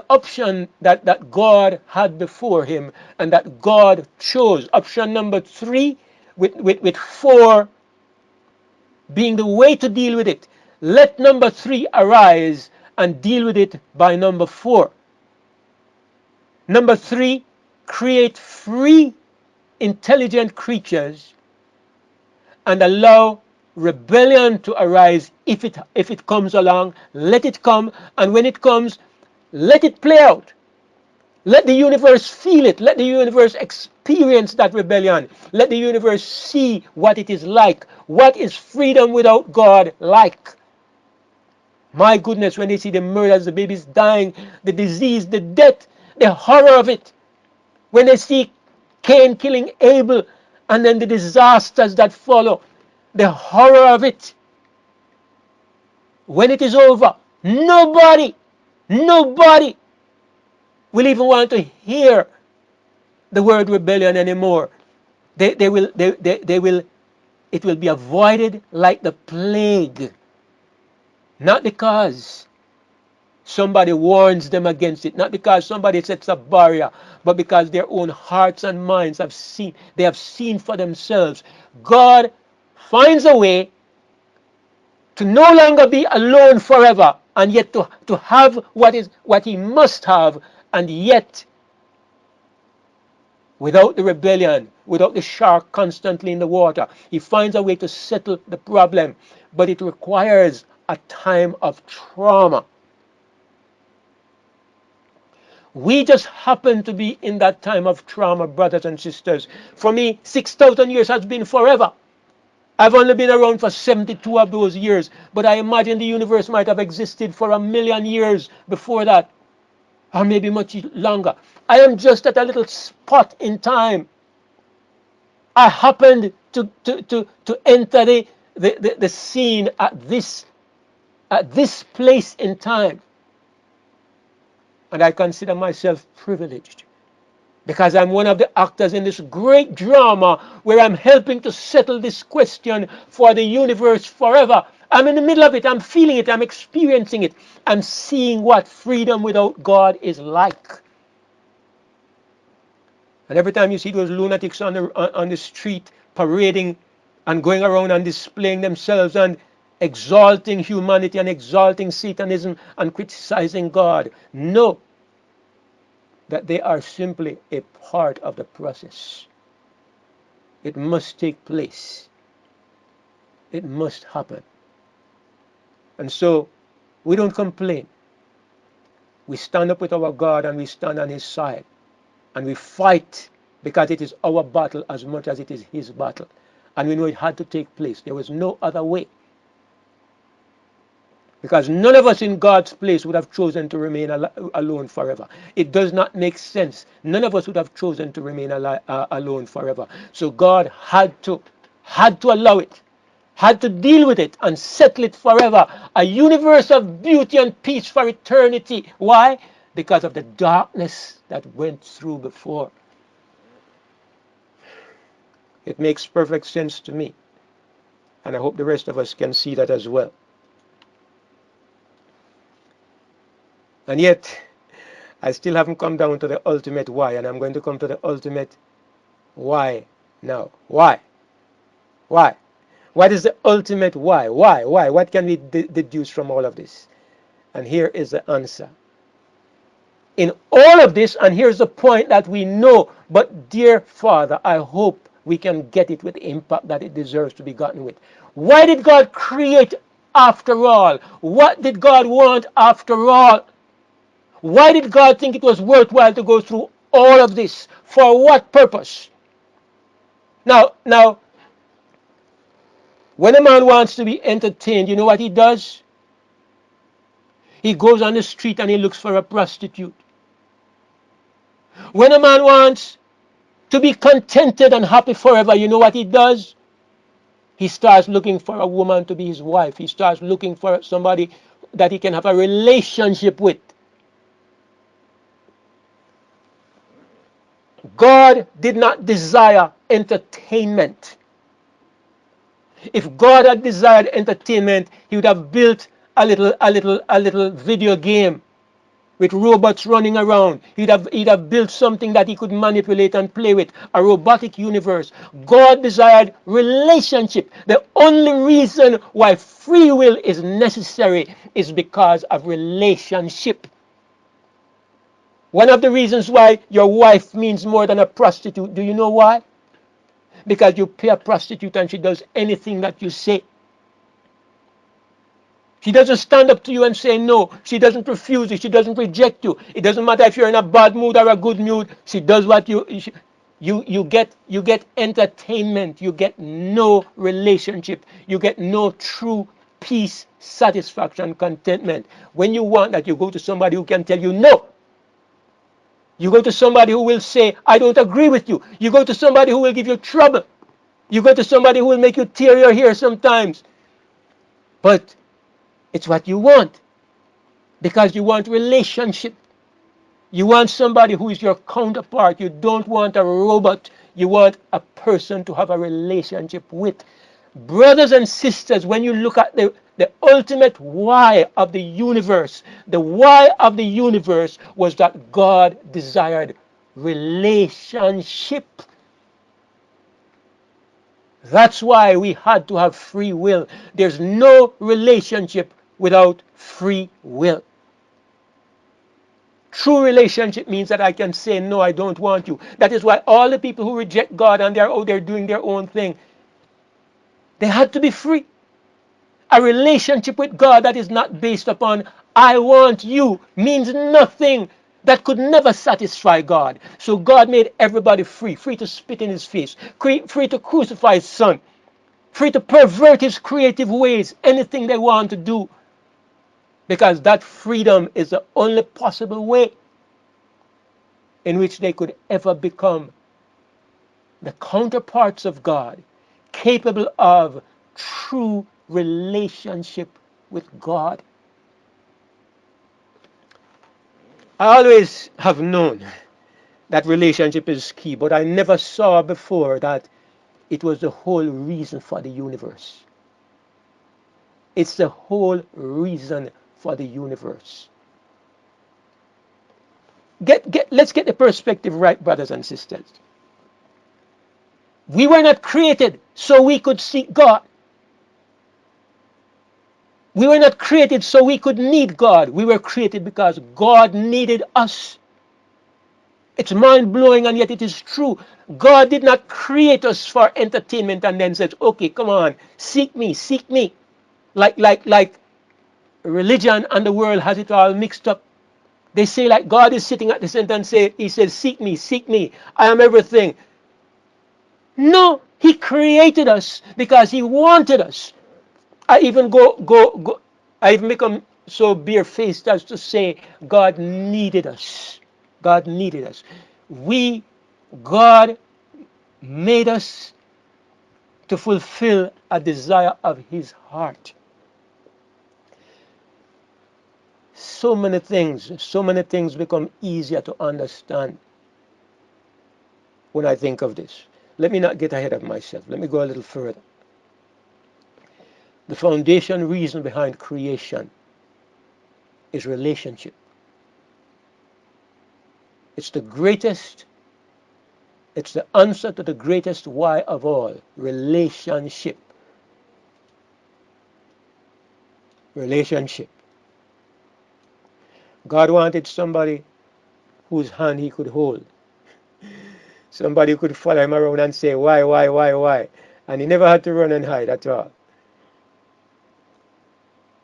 option that God had before him and that God chose. Option number 3 with 4 being the way to deal with it. Let number 3 arise and deal with it by number 4. Number 3, create free, intelligent creatures and allow rebellion to arise if it comes along. Let it come, and when it comes, let it play out. Let the universe feel it. Let the universe experience that rebellion. Let the universe see what it is like. What is freedom without God like? My goodness, when they see the murders, the babies dying, the disease, the death, the horror of it. When they see Cain killing Abel, and then the disasters that follow, the horror of it. When it is over, nobody will even want to hear the word rebellion anymore. They will, it will be avoided like the plague. Not because somebody warns them against it, not because somebody sets a barrier, but because their own hearts and minds have seen, they have seen for themselves. God finds a way to no longer be alone forever, and yet to have what he must have, and yet without the rebellion, without the shark constantly in the water. He finds a way to settle the problem, but it requires a time of trauma. We just happen to be in that time of trauma, brothers and sisters. For me, 6,000 years has been forever. I've only been around for 72 of those years, but I imagine the universe might have existed for 1,000,000 years before that, or maybe much longer. I am just at a little spot in time. I happened to enter the scene at this place in time. And I consider myself privileged, because I'm one of the actors in this great drama where I'm helping to settle this question for the universe forever. I'm in the middle of it. I'm feeling it. I'm experiencing it. I'm seeing what freedom without God is like. And every time you see those lunatics on the street parading and going around and displaying themselves and exalting humanity and exalting Satanism and criticizing God, know that they are simply a part of the process. It must take place. It must happen. And so we don't complain. We stand up with our God and we stand on his side. And we fight, because it is our battle as much as it is his battle. And we know it had to take place. There was no other way. Because none of us in God's place would have chosen to remain alone forever. It does not make sense. None of us would have chosen to remain alone forever. So God had to allow it, had to deal with it and settle it forever. A universe of beauty and peace for eternity. Why? Because of the darkness that went through before. It makes perfect sense to me. And I hope the rest of us can see that as well. And yet, I still haven't come down to the ultimate why. And I'm going to come to the ultimate why now. Why? Why? What is the ultimate why? Why? Why? What can we deduce from all of this? And here is the answer. In all of this, and here's the point that we know, but dear Father, I hope we can get it with the impact that it deserves to be gotten with. Why did God create after all? What did God want after all? Why did God think it was worthwhile to go through all of this? For what purpose? Now, when a man wants to be entertained, you know what he does? He goes on the street and he looks for a prostitute. When a man wants to be contented and happy forever, you know what he does? He starts looking for a woman to be his wife. He starts looking for somebody that he can have a relationship with. God did not desire entertainment. If God had desired entertainment, he would have built a little video game with robots running around. He'd have built something that he could manipulate and play with, a robotic universe. God desired relationship. The only reason why free will is necessary is because of relationship. One of the reasons why your wife means more than a prostitute, do you know why? Because you pay a prostitute and she does anything that you say. She doesn't stand up to you and say no. She doesn't refuse you. She doesn't reject you. It doesn't matter if you're in a bad mood or a good mood. She does what you get entertainment. You get no relationship. You get no true peace, satisfaction, contentment. When you want that, you go to somebody who can tell you no. You go to somebody who will say, I don't agree with you. You go to somebody who will give you trouble. You go to somebody who will make you tear your hair sometimes. But it's what you want, because you want relationship. You want somebody who is your counterpart. You don't want a robot. You want a person to have a relationship with. Brothers and sisters, when you look at the ultimate why of the universe, the why of the universe was that God desired relationship. That's why we had to have free will. There's no relationship without free will. True relationship means that I can say, no, I don't want you. That is why all the people who reject God and they're out there doing their own thing, they had to be free. A relationship with God that is not based upon, I want you, means nothing. That could never satisfy God. So God made everybody free, free to spit in his face, free to crucify his son, free to pervert his creative ways, anything they want to do, because that freedom is the only possible way in which they could ever become the counterparts of God, capable of true relationship with God. I always have known that relationship is key, but I never saw before that it was the whole reason for the universe. It's the whole reason for the universe. Let's get the perspective right, brothers and sisters. We were not created so we could seek God. We were not created so we could need God. We were created because God needed us. It's mind-blowing, and yet it is true. God did not create us for entertainment and then says, okay, come on, seek me, seek me. Like religion and the world has it all mixed up. They say like God is sitting at the center and he says, seek me, I am everything. No, he created us because he wanted us. I even I even become so barefaced as to say God needed us. God needed us. God made us to fulfill a desire of his heart. So many things become easier to understand when I think of this. Let me not get ahead of myself. Let me go a little further. The foundation reason behind creation is relationship. It's the answer to the greatest why of all. Relationship. Relationship. God wanted somebody whose hand he could hold. Somebody who could follow him around and say, why? And he never had to run and hide at all.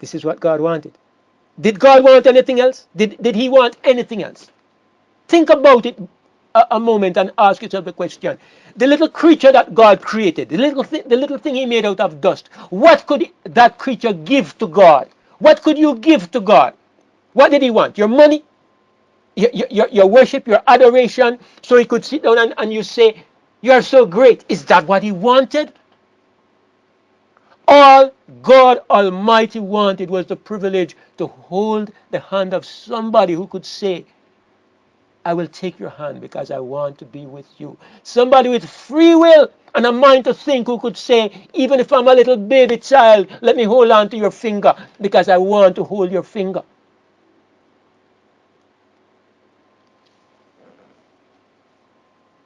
This is what God wanted. Did God want anything else? Did he want anything else? Think about it a moment and ask yourself the question. The little creature that God created, the little thing he made out of dust, what could that creature give to God? What could you give to God? What did he want? Your money? Your worship, your adoration, so he could sit down and you say, you are so great. Is that what he wanted? All God Almighty wanted was the privilege to hold the hand of somebody who could say, I will take your hand because I want to be with you. Somebody with free will and a mind to think who could say, even if I'm a little baby child, let me hold on to your finger because I want to hold your finger.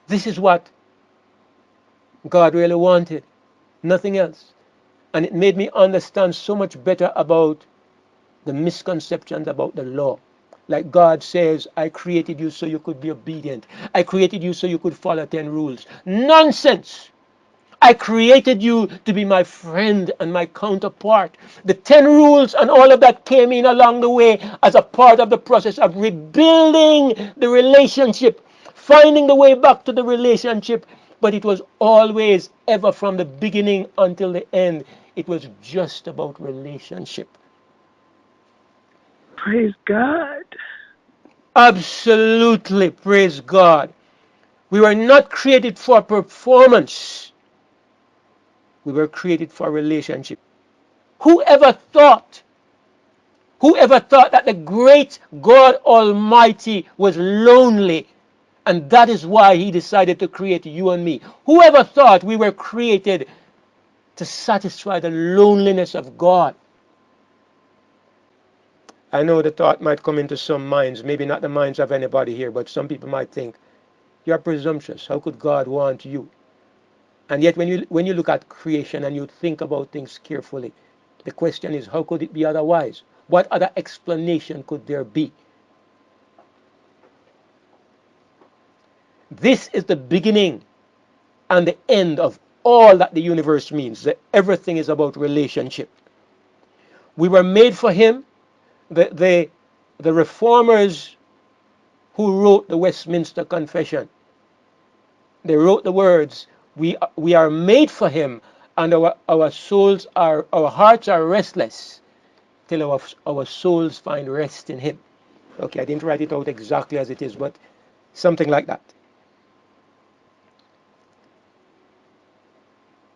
This is what God really wanted, nothing else. And it made me understand so much better about the misconceptions about the law. Like God says, I created you so you could be obedient. I created you so you could follow 10 rules. Nonsense! I created you to be my friend and my counterpart. The 10 rules and all of that came in along the way as a part of the process of rebuilding the relationship, finding the way back to the relationship. But it was always, ever from the beginning until the end, it was just about relationship. Praise God. Absolutely, praise God. We were not created for performance. We were created for relationship. Whoever thought, whoever thought that the great God Almighty was lonely and that is why he decided to create you and me? Whoever thought we were created to satisfy the loneliness of God? I know the thought might come into some minds, maybe not the minds of anybody here, but some people might think, you're presumptuous. How could God want you? And yet when you look at creation and you think about things carefully, the question is, how could it be otherwise? What other explanation could there be? This is the beginning and the end of all that the universe means. That everything is about relationship. We were made for him. The reformers who wrote the Westminster Confession, they wrote the words, we are made for him, and our hearts are restless till our souls find rest in him. Okay, I didn't write it out exactly as it is, but something like that.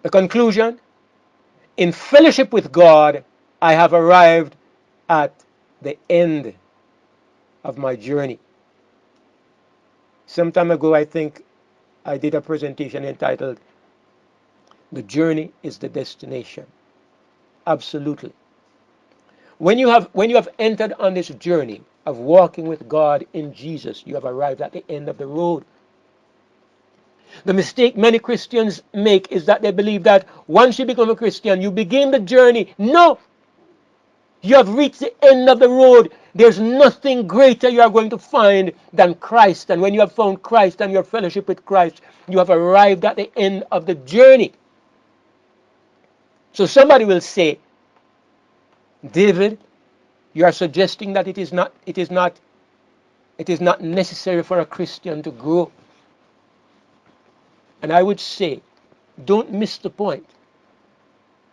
The conclusion: in fellowship with God, I have arrived at the end of my journey. Some time ago, I think I did a presentation entitled, The Journey is the Destination. Absolutely. When you have entered on this journey of walking with God in Jesus, you have arrived at the end of the road. The mistake many Christians make is that they believe that once you become a Christian, you begin the journey. No! You have reached the end of the road. There's nothing greater you are going to find than Christ. And when you have found Christ and your fellowship with Christ, you have arrived at the end of the journey. So somebody will say, David, you are suggesting that it is not necessary for a Christian to grow. And I would say, don't miss the point.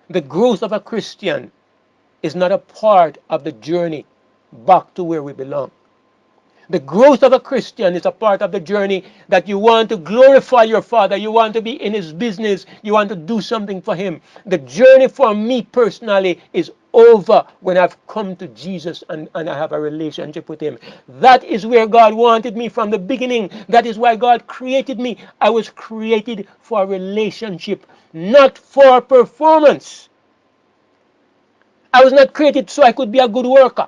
The growth of a Christian is not a part of the journey back to where we belong. The growth of a Christian is a part of the journey that you want to glorify your Father. You want to be in his business. You want to do something for him. The journey for me personally is over when I've come to Jesus and I have a relationship with him. That is where God wanted me from the beginning. That is why God created me. I was created for a relationship, not for performance. I was not created so I could be a good worker.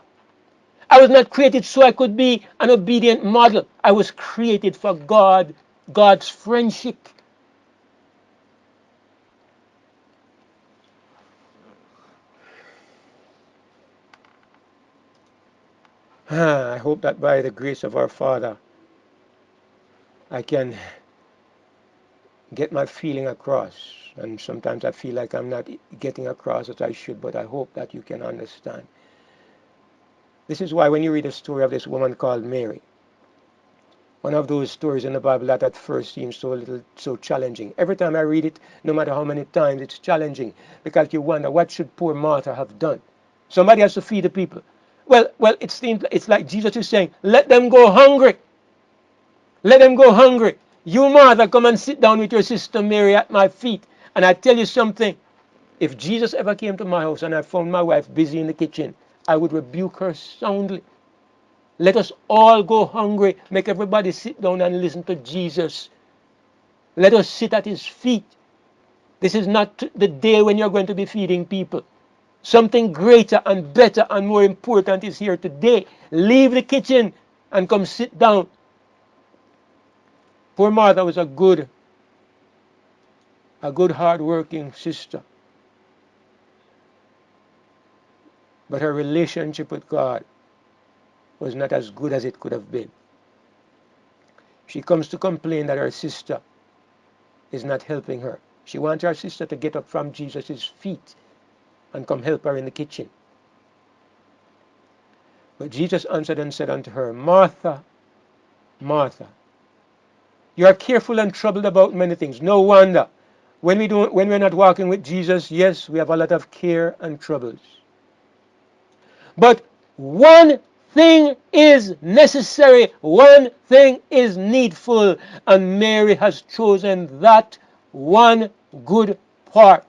I was not created so I could be an obedient model. I was created for God's friendship. I hope that by the grace of our Father, I can get my feeling across. And sometimes I feel like I'm not getting across as I should, but I hope that you can understand. This is why when you read the story of this woman called Mary, one of those stories in the Bible that at first seems so challenging. Every time I read it, no matter how many times, it's challenging because you wonder, what should poor Martha have done? Somebody has to feed the people. Well, it's like Jesus is saying, let them go hungry. Let them go hungry. You, Martha, come and sit down with your sister Mary at my feet. And I tell you something, if Jesus ever came to my house and I found my wife busy in the kitchen, I would rebuke her soundly. Let us all go hungry. Make everybody sit down and listen to Jesus. Let us sit at his feet. This is not the day when you're going to be feeding people. Something greater and better and more important is here today. Leave the kitchen and come sit down. Poor Martha was a good hard-working sister. But her relationship with God was not as good as it could have been. She comes to complain that her sister is not helping her. She wants her sister to get up from Jesus' feet and come help her in the kitchen. But Jesus answered and said unto her, Martha, Martha, you are careful and troubled about many things. No wonder. When we're not walking with Jesus, yes, we have a lot of care and troubles. But one thing is necessary, one thing is needful, and Mary has chosen that one good part,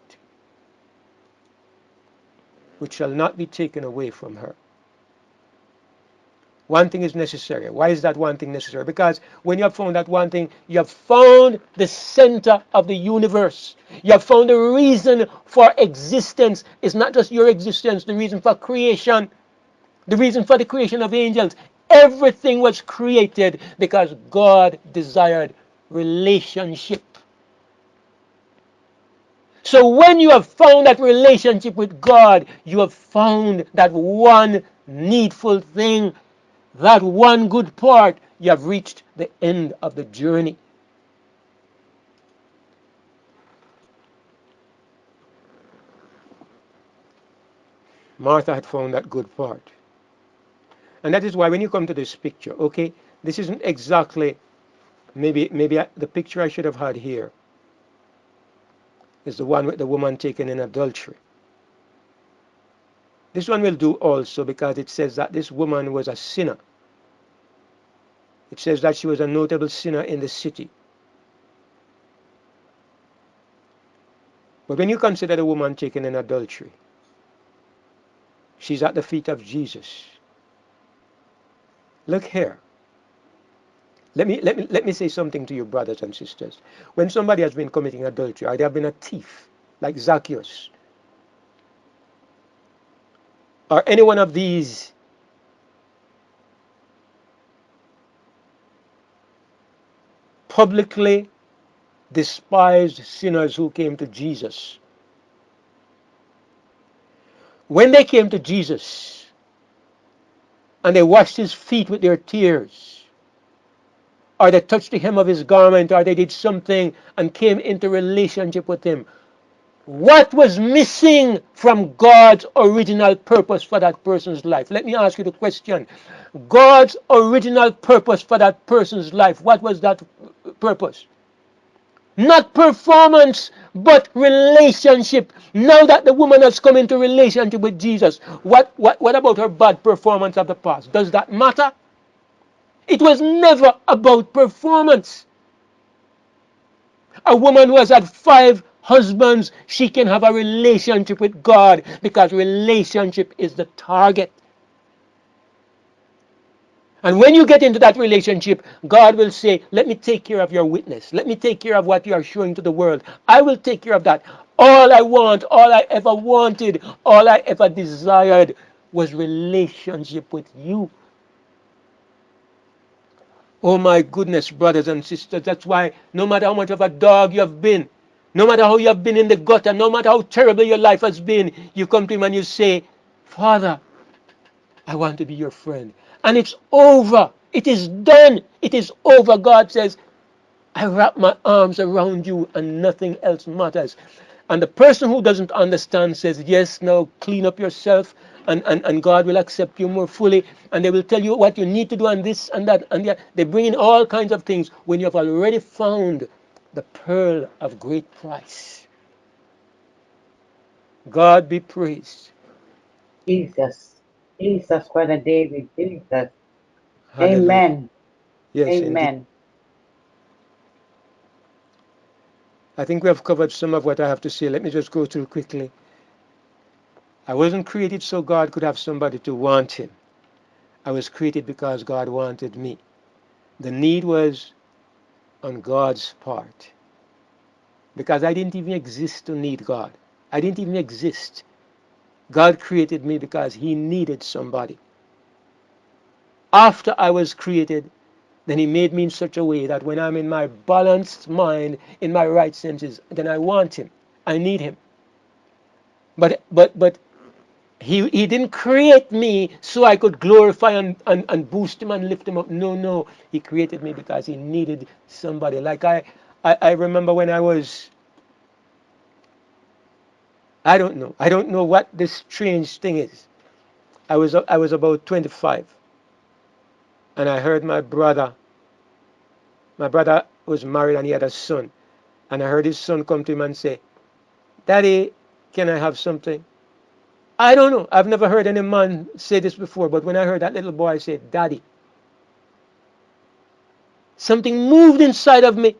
which shall not be taken away from her. One thing is necessary. Why is that one thing necessary? Because when you have found that one thing, you have found the center of the universe. You have found the reason for existence. It's not just your existence, the reason for creation, the reason for the creation of angels. Everything was created because God desired relationship. So when you have found that relationship with God, you have found that one needful thing, that one good part. You have reached the end of the journey. Martha had found that good part. And that is why when you come to this picture, okay, this isn't exactly, maybe the picture I should have had here is the one with the woman taken in adultery. This one will do also because it says that this woman was a sinner. It says that she was a notable sinner in the city. But when you consider the woman taken in adultery, she's at the feet of Jesus. Look here. Let me say something to you, brothers and sisters. When somebody has been committing adultery, or they have been a thief, like Zacchaeus, or any one of these publicly despised sinners who came to Jesus, when they came to Jesus and they washed his feet with their tears, or they touched the hem of his garment, or they did something and came into relationship with him, what was missing from God's original purpose for that person's life? Let me ask you the question. God's original purpose for that person's life, what was that purpose? Not performance, but relationship. Now that the woman has come into relationship with Jesus, what about her bad performance of the past? Does that matter? It was never about performance. A woman who has had 5 husbands, she can have a relationship with God because relationship is the target. And when you get into that relationship, God will say, let me take care of your witness. Let me take care of what you are showing to the world. I will take care of that. All I want, all I ever wanted, all I ever desired was relationship with you. Oh my goodness, brothers and sisters, that's why no matter how much of a dog you have been, no matter how you have been in the gutter, no matter how terrible your life has been, you come to him and you say, Father, I want to be your friend. And it's over. It is done. It is over. God says, I wrap my arms around you and nothing else matters. And the person who doesn't understand says, yes, now clean up yourself and God will accept you more fully. And they will tell you what you need to do and this and that. And they bring in all kinds of things when you have already found the pearl of great price. God be praised. Jesus. Jesus, Brother David. Jesus. Hallelujah. Amen. Yes, indeed. Amen. I think we have covered some of what I have to say. Let me just go through quickly. I wasn't created so God could have somebody to want him. I was created because God wanted me. The need was on God's part. Because I didn't even exist to need God. I didn't even exist. God created me because he needed somebody. After I was created, then he made me in such a way that when I'm in my balanced mind, in my right senses, then I want him. I need him. But he didn't create me so I could glorify and boost him and lift him up. No, no. He created me because he needed somebody. Like I remember when I was, I don't know. I don't know what this strange thing is. I was about 25 and I heard my brother was married and he had a son. And I heard his son come to him and say, Daddy, can I have something? I don't know. I've never heard any man say this before, but when I heard that little boy say, Daddy, something moved inside of me.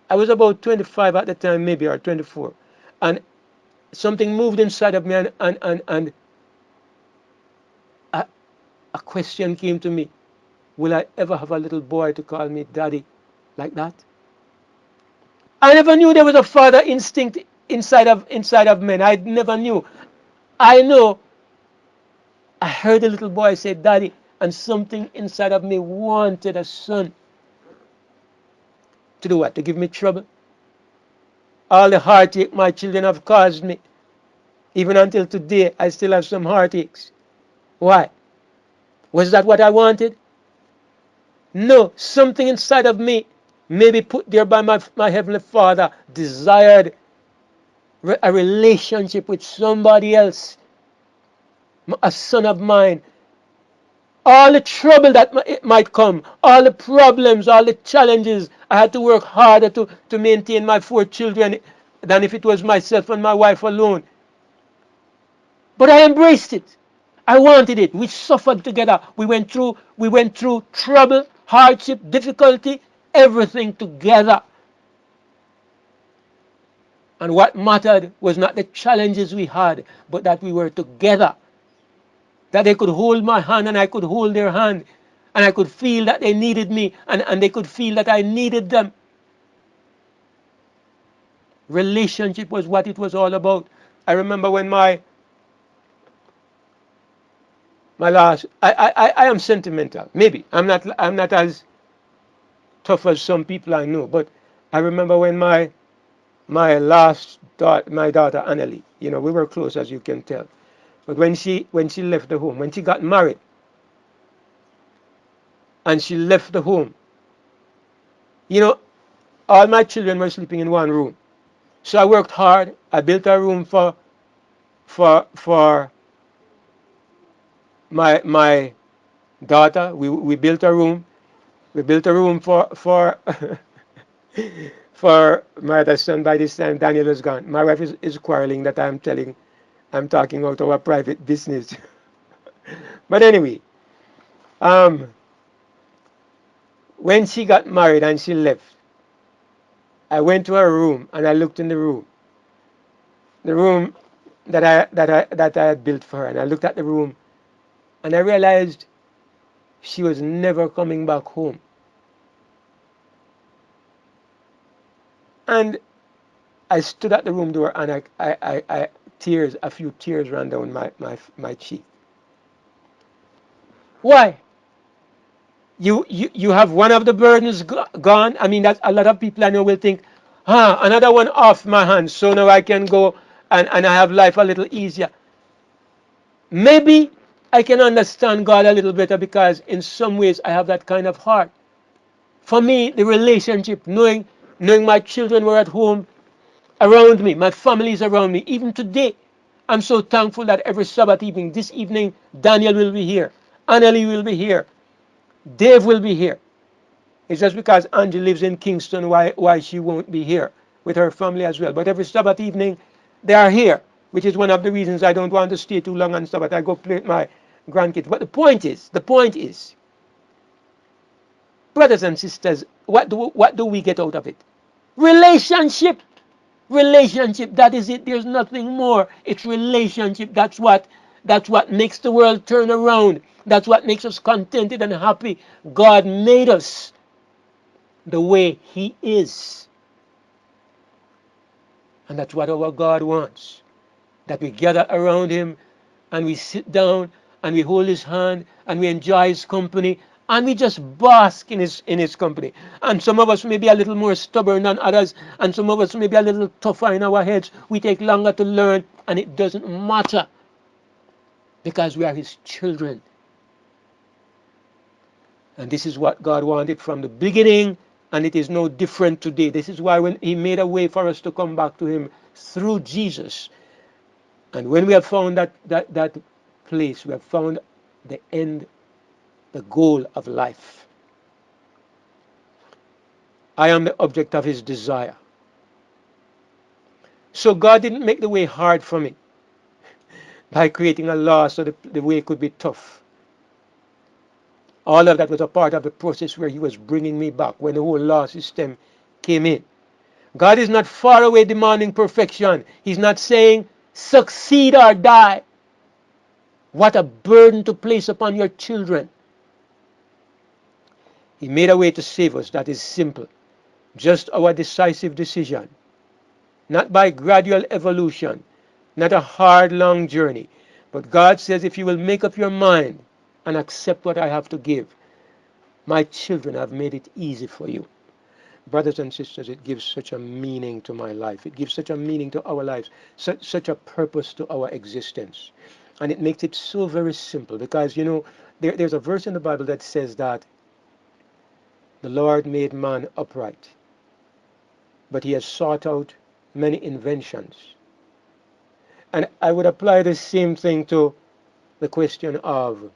I was about 25 at the time, maybe, or 24. And something moved inside of me, and a, a question came to me. Will I ever have a little boy to call me Daddy like that? I never knew there was a father instinct inside of men. I never knew. I know I heard a little boy say Daddy, and something inside of me wanted a son to do what? To give me trouble. All the heartache my children have caused me. Even until today, I still have some heartaches. Why? Was that what I wanted? No, something inside of me, maybe put there by my Heavenly Father, desired a relationship with somebody else, a son of mine. All the trouble that it might come, all the problems, all the challenges, I had to work harder to maintain my 4 children than if it was myself and my wife alone. But I embraced it. I wanted it. We suffered together. We went through trouble, hardship, difficulty, everything together. And what mattered was not the challenges we had, but that we were together. That they could hold my hand and I could hold their hand. And I could feel that they needed me, and they could feel that I needed them. Relationship was what it was all about. I remember when my last I am sentimental. Maybe. I'm not as tough as some people I know, but I remember when my last daughter, my daughter Annalie, we were close, as you can tell. But when she left the home, when she got married and she left the home, you know, all my children were sleeping in one room. So I worked hard. I built a room for my daughter. We built a room. We built a room for for my other son. By this time, Daniel is gone. My wife is quarreling that I'm talking out our private business. But anyway, um, when she got married and she left, I went to her room and I looked in the room that I had built for her, and I looked at the room and I realized she was never coming back home. And I stood at the room door and a few tears ran down my cheek. Why? You have one of the burdens gone. I mean, that a lot of people I know will think, another one off my hands, so now I can go and I have life a little easier. Maybe I can understand God a little better because in some ways I have that kind of heart. For me, the relationship, knowing my children were at home around me, my family is around me, even today, I'm so thankful that every Sabbath evening, this evening, Daniel will be here, Annalie will be here, Dave will be here. It's just because Angie lives in Kingston why she won't be here with her family as well. But every Sabbath evening, they are here, which is one of the reasons I don't want to stay too long on Sabbath. I go play with my grandkids. But the point is, brothers and sisters, what do we get out of it? Relationship. Relationship, that is it. There's nothing more. It's relationship. That's what makes the world turn around. That's what makes us contented and happy. God made us the way He is. And that's what our God wants. That we gather around Him and we sit down and we hold His hand and we enjoy His company and we just bask in His company. And some of us may be a little more stubborn than others, and some of us may be a little tougher in our heads. We take longer to learn, and it doesn't matter because we are His children. And this is what God wanted from the beginning, and it is no different today. This is why when He made a way for us to come back to Him through Jesus. And when we have found that place, we have found the end, the goal of life. I am the object of His desire. So God didn't make the way hard for me. by creating a law so the way could be tough. All of that was a part of the process where he was bringing me back when the whole law system came in. God is not far away demanding perfection. He's not saying succeed or die. What a burden to place upon your children. He made a way to save us that is simple. Just our decisive decision. Not by gradual evolution. Not a hard, long journey. But God says if you will make up your mind and accept what I have to give, my children have made it easy for you. Brothers and sisters, it gives such a meaning to my life. It gives such a meaning to our lives, such a purpose to our existence. And it makes it so very simple because, there's a verse in the Bible that says that the Lord made man upright, but he has sought out many inventions. And I would apply the same thing to the question of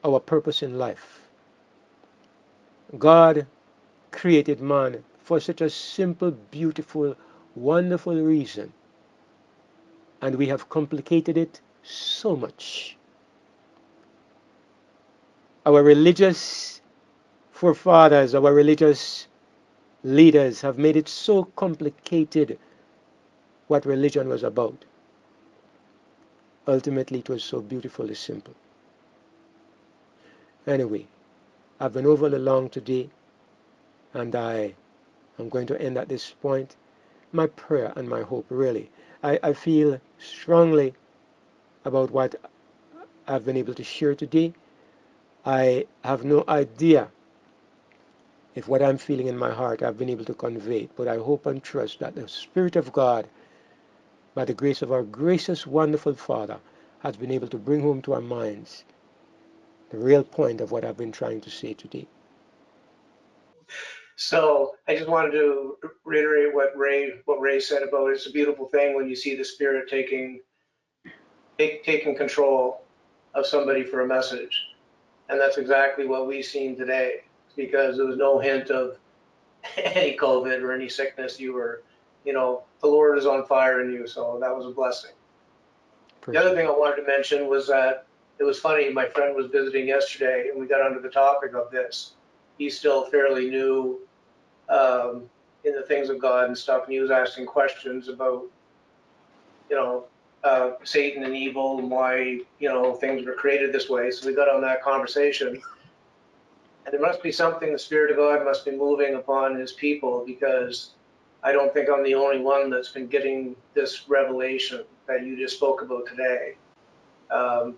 our purpose in life. God created man for such a simple, beautiful, wonderful reason, and we have complicated it so much. Our religious forefathers, our religious leaders have made it so complicated what religion was about. Ultimately, it was so beautifully simple. Anyway, I've been overly long today, and I am going to end at this point. My prayer and my hope, really. I feel strongly about what I've been able to share today. I have no idea if what I'm feeling in my heart I've been able to convey it, but I hope and trust that the Spirit of God, by the grace of our gracious, wonderful Father, has been able to bring home to our minds the real point of what I've been trying to say today. So I just wanted to reiterate what Ray said about it's a beautiful thing when you see the Spirit taking control of somebody for a message, and that's exactly what we've seen today. Because there was no hint of any COVID or any sickness. The Lord is on fire in you, so that was a blessing. The Praise other the thing I Lord. wanted to mention was that it was funny. My friend was visiting yesterday, and we got onto the topic of this. He's still fairly new in the things of God and stuff, and he was asking questions about, you know, Satan and evil and why, things were created this way. So we got on that conversation, and there must be something, the Spirit of God must be moving upon his people, because I don't think I'm the only one that's been getting this revelation that you just spoke about today. Um,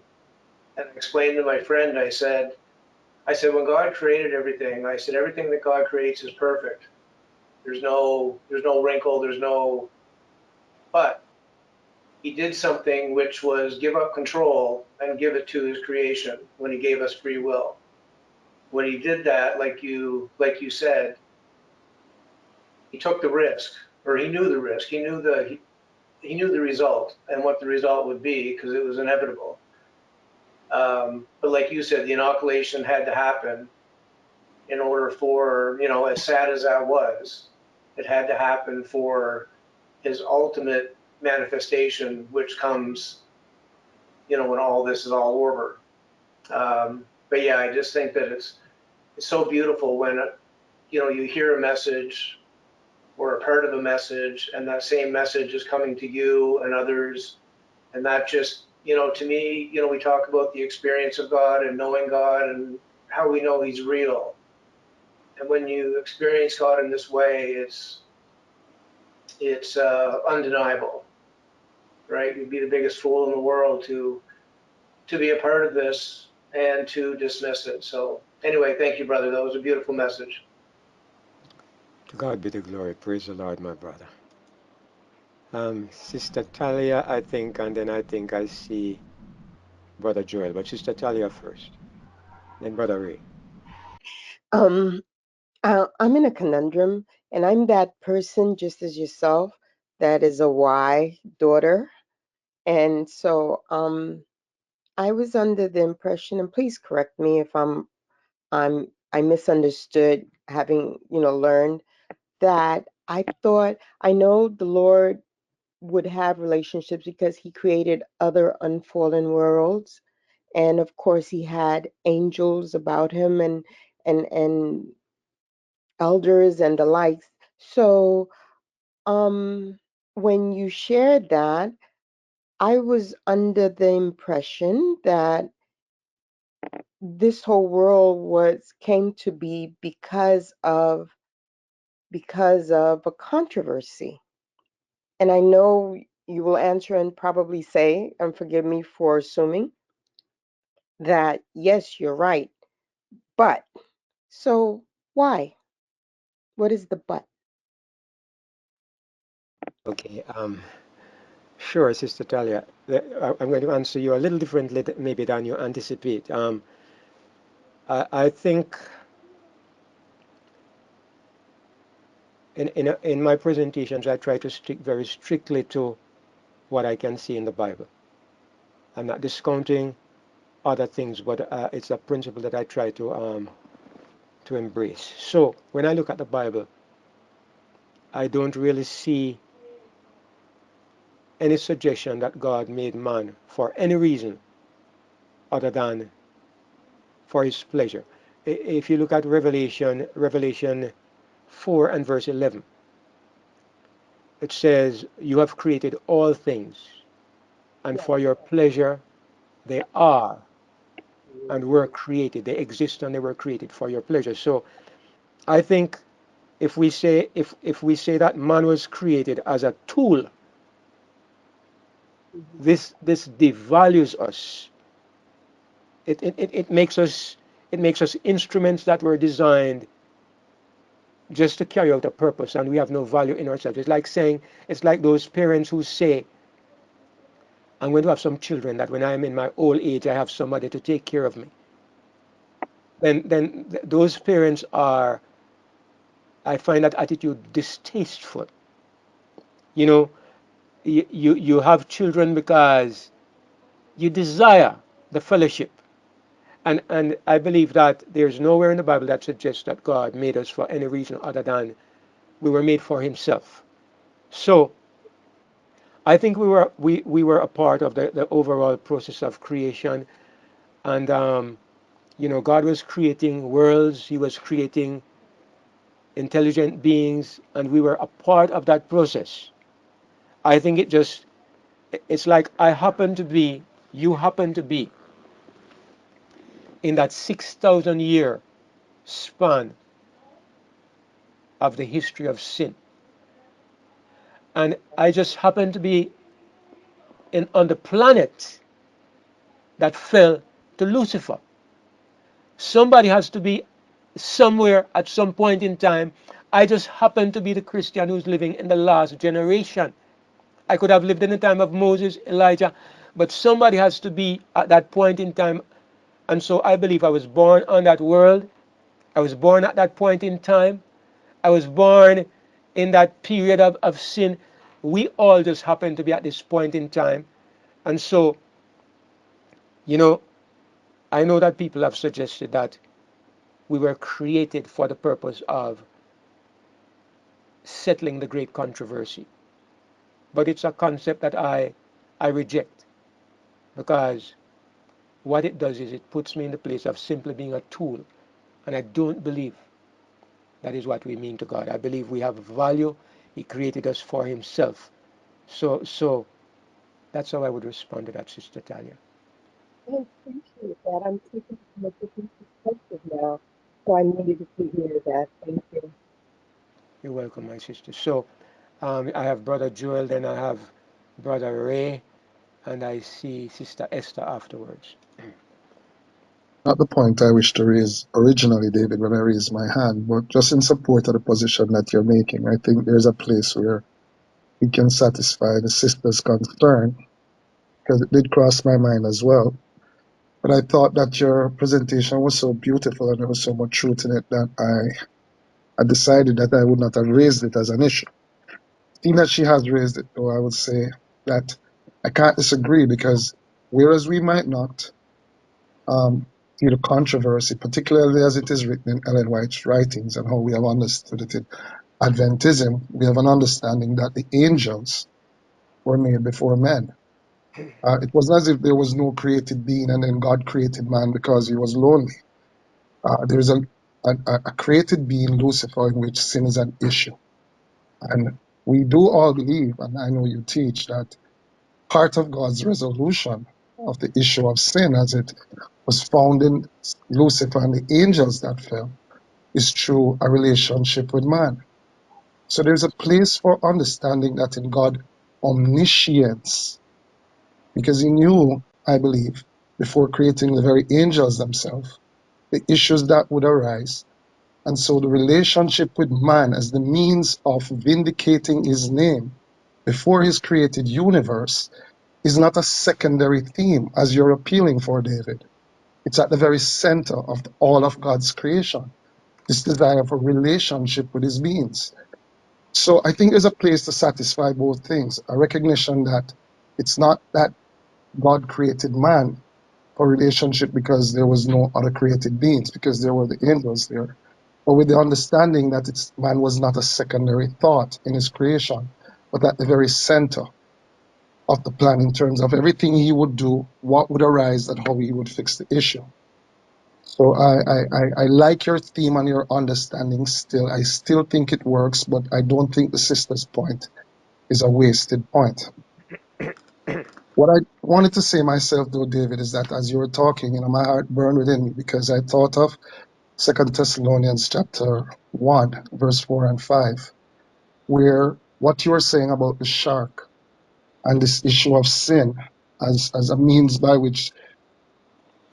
and I explained to my friend, I said, when God created everything, I said, everything that God creates is perfect. There's no wrinkle, but he did something which was give up control and give it to his creation when he gave us free will. When he did that, like you said, he took the risk, or he knew the risk. He knew the result and what the result would be, because it was inevitable. But like you said, the inoculation had to happen in order for, as sad as that was, it had to happen for his ultimate manifestation, which comes, when all this is all over. But yeah, I just think that it's so beautiful when, you hear a message or a part of a message, and that same message is coming to you and others. And that just, to me, we talk about the experience of God and knowing God and how we know he's real. And when you experience God in this way, it's undeniable, right? You'd be the biggest fool in the world to be a part of this and to dismiss it. So anyway, thank you, brother. That was a beautiful message. To God be the glory. Praise the Lord, my brother. Sister Talia, I think, and then I think I see Brother Joel, but Sister Talia first, then Brother Ray. Um, I'm in a conundrum, and I'm that person just as yourself that is a Y daughter. And so I was under the impression, and please correct me if I misunderstood, having learned that I thought I know the Lord would have relationships because he created other unfallen worlds, and of course he had angels about him and elders and the likes. So when you shared that, I was under the impression that this whole world was came to be because of a controversy. And I know you will answer and probably say, and forgive me for assuming, that yes, you're right. But so why? What is the but? Okay. Sure, Sister Talia. I'm going to answer you a little differently, maybe than you anticipate. I think in my presentations, I try to stick very strictly to what I can see in the Bible. I'm not discounting other things, but it's a principle that I try to embrace. So when I look at the Bible, I don't really see any suggestion that God made man for any reason other than for his pleasure. If you look at Revelation 4 and verse 11, it says, "You have created all things, and Yes. for your pleasure they are and were created. They exist and they were created for your pleasure." So I think if we say that man was created as a tool, Mhm. this devalues us. It makes us instruments that were designed just to carry out a purpose, and we have no value in ourselves. It's like those parents who say, I'm going to have some children that when I'm in my old age, I have somebody to take care of me. Then those parents are, I find that attitude distasteful. You know, you have children because you desire the fellowship. And I believe that there's nowhere in the Bible that suggests that God made us for any reason other than we were made for himself. So I think we were a part of the overall process of creation. And God was creating worlds, he was creating intelligent beings, and we were a part of that process. I think it's like you happen to be in that 6,000 year span of the history of sin. And I just happen to be on the planet that fell to Lucifer. Somebody has to be somewhere at some point in time. I just happen to be the Christian who's living in the last generation. I could have lived in the time of Moses, Elijah, but somebody has to be at that point in time. And so I believe I was born on that world. I was born at that point in time. I was born in that period of sin. We all just happen to be at this point in time. And so, you know, I know that people have suggested that we were created for the purpose of settling the great controversy. But it's a concept that I reject, because what it does is it puts me in the place of simply being a tool. And I don't believe that is what we mean to God. I believe we have value. He created us for himself. So that's how I would respond to that, Sister Talia. I appreciate that. I'm taking it from a different perspective now. So I needed to hear that. Thank you. You're welcome, my sister. So I have Brother Joel, then I have Brother Ray, and I see Sister Esther afterwards. Not the point I wish to raise originally, David, when I raised my hand, but just in support of the position that you're making. I think there's a place where we can satisfy the sister's concern, because it did cross my mind as well. But I thought that your presentation was so beautiful and there was so much truth in it that I decided that I would not have raised it as an issue. Seeing that she has raised it, though, I would say that I can't disagree, because whereas we might not see the controversy, particularly as it is written in Ellen White's writings and how we have understood it in Adventism, we have an understanding that the angels were made before men. It wasn't as if there was no created being and then God created man because he was lonely. There's a created being, Lucifer, in which sin is an issue. And we do all believe, and I know you teach, that part of God's resolution of the issue of sin, as it was found in Lucifer and the angels that fell, is through a relationship with man. So there's a place for understanding that in God omniscience, because he knew, I believe, before creating the very angels themselves, the issues that would arise. And so the relationship with man as the means of vindicating his name before his created universe is not a secondary theme as you're appealing for, David. It's at the very center of all of God's creation, this desire for relationship with his beings. So I think there's a place to satisfy both things, a recognition that it's not that God created man for relationship because there was no other created beings, because there were the angels there, but with the understanding that man was not a secondary thought in his creation, but at the very center of the plan in terms of everything he would do, what would arise, and how he would fix the issue. So I like your theme and your understanding still. I still think it works, but I don't think the sister's point is a wasted point. What I wanted to say myself, though, David, is that as you were talking, my heart burned within me because I thought of Second Thessalonians chapter 1, verse 4 and 5, where what you are saying about the shark and this issue of sin as a means by which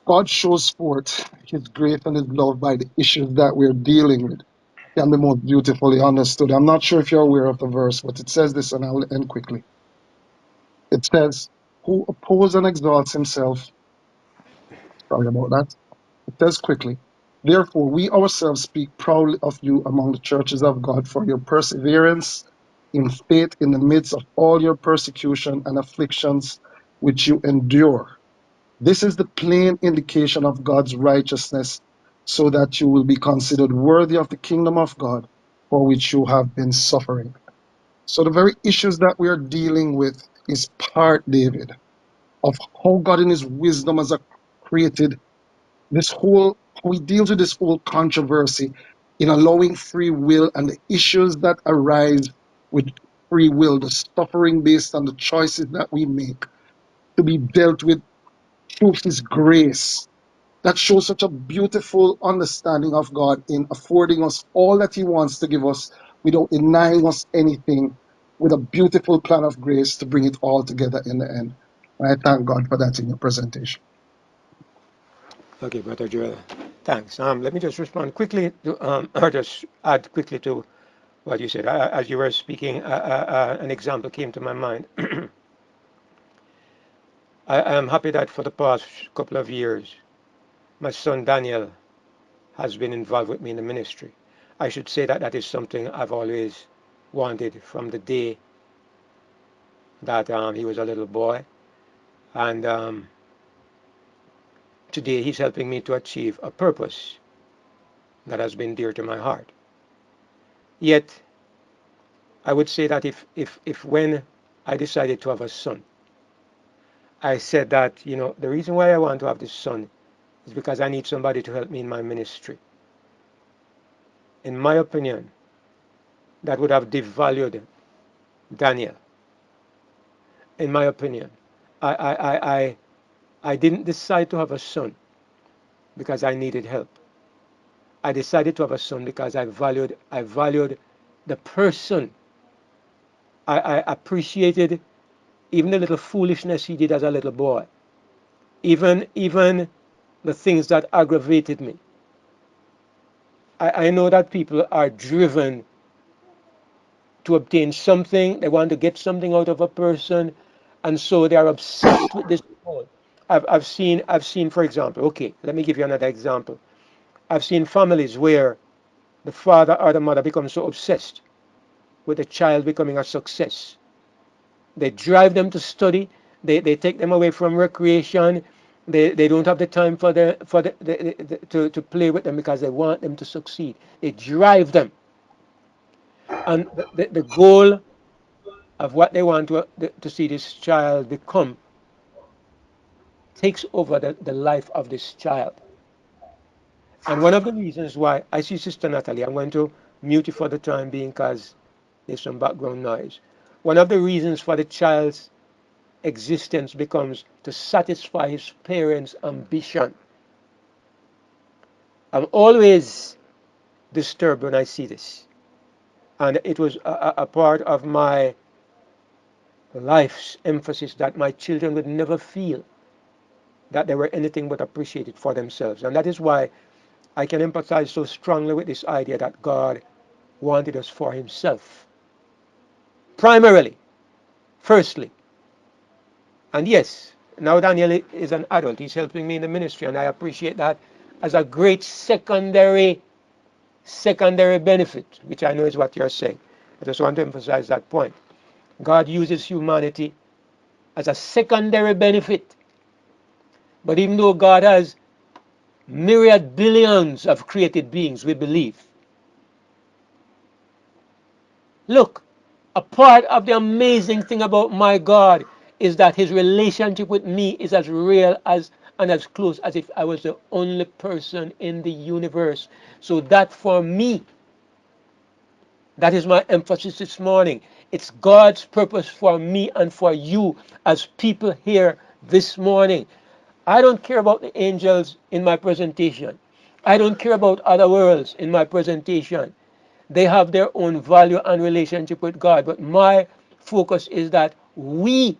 God shows forth his grace and his love by the issues that we're dealing with can be most beautifully understood. I'm not sure if you're aware of the verse, but it says this, and I'll end quickly. It says, who opposes and exalts himself, sorry about that. It says quickly, therefore we ourselves speak proudly of you among the churches of God for your perseverance in faith in the midst of all your persecution and afflictions which you endure. This is the plain indication of God's righteousness, so that you will be considered worthy of the kingdom of God for which you have been suffering. So the very issues that we are dealing with is part, David, of how God in his wisdom has created this whole, how he deals with this whole controversy in allowing free will and the issues that arise with free will, the suffering based on the choices that we make to be dealt with through his grace. That shows such a beautiful understanding of God in affording us all that he wants to give us without denying us anything, with a beautiful plan of grace to bring it all together in the end. And I thank God for that in your presentation. Okay, Brother Joel. Thanks. Let me just respond quickly to, or just add quickly to what you said. As you were speaking, an example came to my mind. I am happy that for the past couple of years, my son Daniel has been involved with me in the ministry. I should say that that is something I've always wanted from the day that he was a little boy. And today he's helping me to achieve a purpose that has been dear to my heart. Yet, I would say that if when I decided to have a son, I said that, the reason why I want to have this son is because I need somebody to help me in my ministry. In my opinion, that would have devalued Daniel. In my opinion, I, I, I, I, I didn't decide to have a son because I needed help. I decided to have a son because I valued the person. I appreciated even the little foolishness he did as a little boy, even the things that aggravated me. I know that people are driven to obtain something, they want to get something out of a person, and so they are obsessed with this goal. I've seen, for example, okay, let me give you another example. I've seen families where the father or the mother becomes so obsessed with the child becoming a success. They drive them to study, they take them away from recreation, they don't have the time to play with them because they want them to succeed. They drive them. And the goal of what they want to see this child become takes over the life of this child. And one of the reasons why I see Sister Natalie, I'm going to mute you for the time being because there's some background noise. One of the reasons for the child's existence becomes to satisfy his parents' ambition. I'm always disturbed when I see this. And it was a part of my life's emphasis that my children would never feel that they were anything but appreciated for themselves. And that is why I can empathize so strongly with this idea that God wanted us for himself. Primarily, firstly. And yes, now Daniel is an adult. He's helping me in the ministry, and I appreciate that as a great secondary benefit, which I know is what you're saying. I just want to emphasize that point. God uses humanity as a secondary benefit. But even though God has myriad billions of created beings, we believe. Look, a part of the amazing thing about my God is that his relationship with me is as real as and as close as if I was the only person in the universe. So that for me, that is my emphasis this morning. It's God's purpose for me and for you as people here this morning. I don't care about the angels in my presentation. I don't care about other worlds in my presentation. They have their own value and relationship with God. But my focus is that we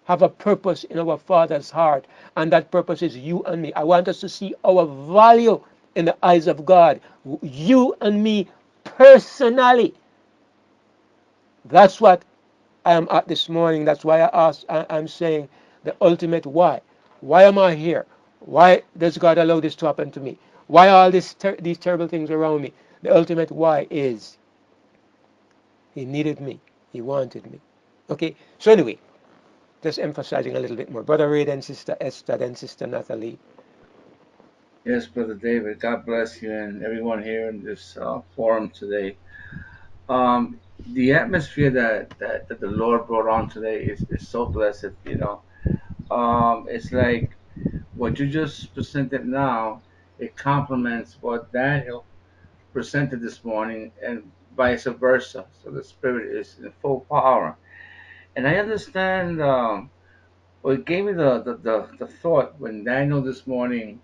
have a purpose in our Father's heart, and that purpose is you and me. I want us to see our value in the eyes of God. You and me personally. That's what I am at this morning. That's why I'm saying the ultimate why. Why am I here? Why does God allow this to happen to me? Why all these terrible things around me? The ultimate why is he needed me. He wanted me. Okay, so anyway, just emphasizing a little bit more. Brother Ray, then Sister Esther, then Sister Natalie. Yes, Brother David. God bless you and everyone here in this forum today. The atmosphere that the Lord brought on today is so blessed. It's like what you just presented now. It complements what Daniel presented this morning, and vice versa. So the Spirit is in full power, and I understand. Well, it gave me the thought when Daniel this morning.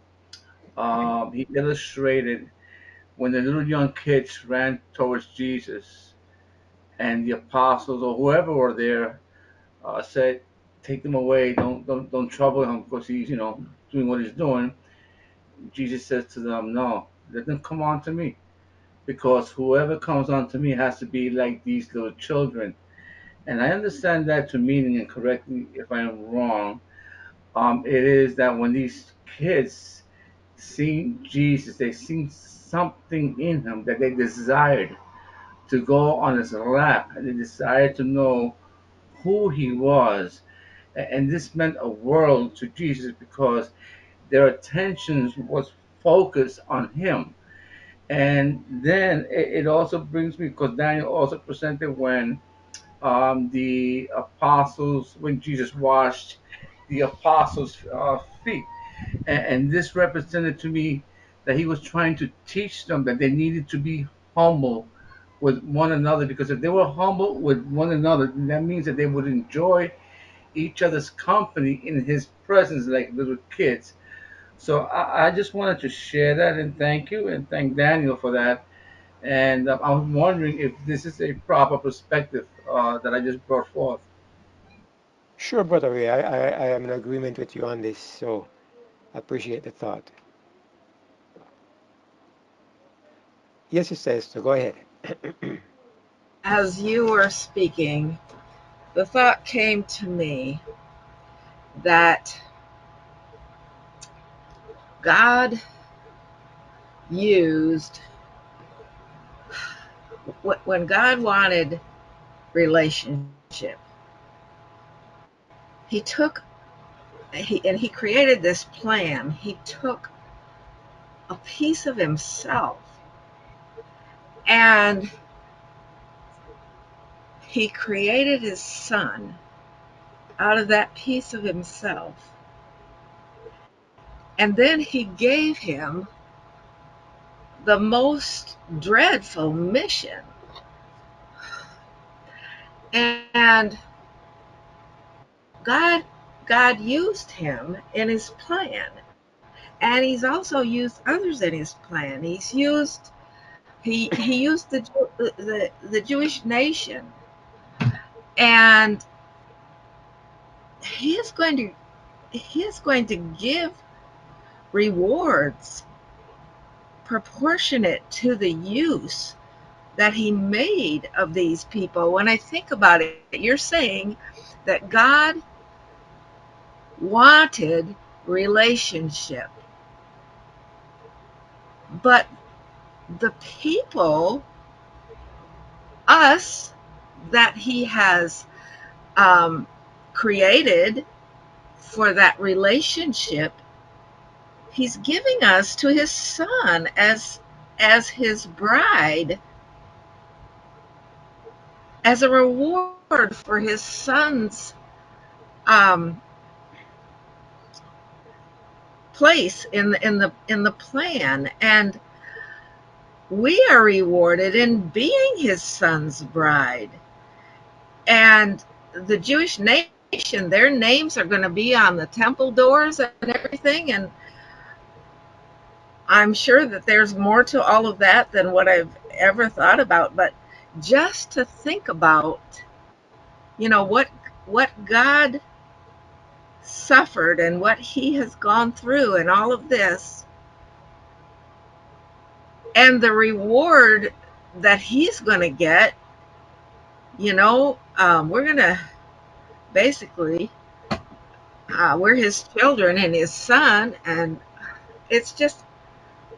He illustrated when the little young kids ran towards Jesus, and the apostles or whoever were there said, "Take them away! Don't trouble him because he's doing what he's doing." Jesus says to them, "No, let them come on to me, because whoever comes on to me has to be like these little children." And I understand that to meaning, and correct me if I am wrong. It is that when these kids see Jesus, they see something in him that they desired to go on his lap, and they desired to know who he was. And this meant a world to Jesus because their attention was focused on him. And then it also brings me, because Daniel also presented when the apostles, when Jesus washed the apostles' feet. And this represented to me that he was trying to teach them that they needed to be humble with one another, because if they were humble with one another, then that means that they would enjoy each other's company in his presence like little kids. So I just wanted to share that and thank you and thank Daniel for that. And I'm wondering if this is a proper perspective that I just brought forth. Sure, Brother Ray, I am in agreement with you on this, so I appreciate the thought. Yes, Sister Esther, go ahead. As you were speaking, the thought came to me that God used, when God wanted relationship, he took, he created this plan. He took a piece of himself and he created his son out of that piece of himself. And then he gave him the most dreadful mission. And God God used him in his plan. And he's also used others in his plan. He used the Jewish nation, and he is going to he is going to give rewards proportionate to the use that he made of these people. When I think about it, you're saying that God wanted relationship, but the people, us, that he has um, created for that relationship, he's giving us to his son as his bride, as a reward for his son's um, place in the plan. And we are rewarded in being his son's bride. And the Jewish nation, their names are going to be on the temple doors and everything. And I'm sure that there's more to all of that than what I've ever thought about. But just to think about, what God suffered and what he has gone through and all of this, and the reward that he's going to get, we're going to basically, we're his children and his son. And it's just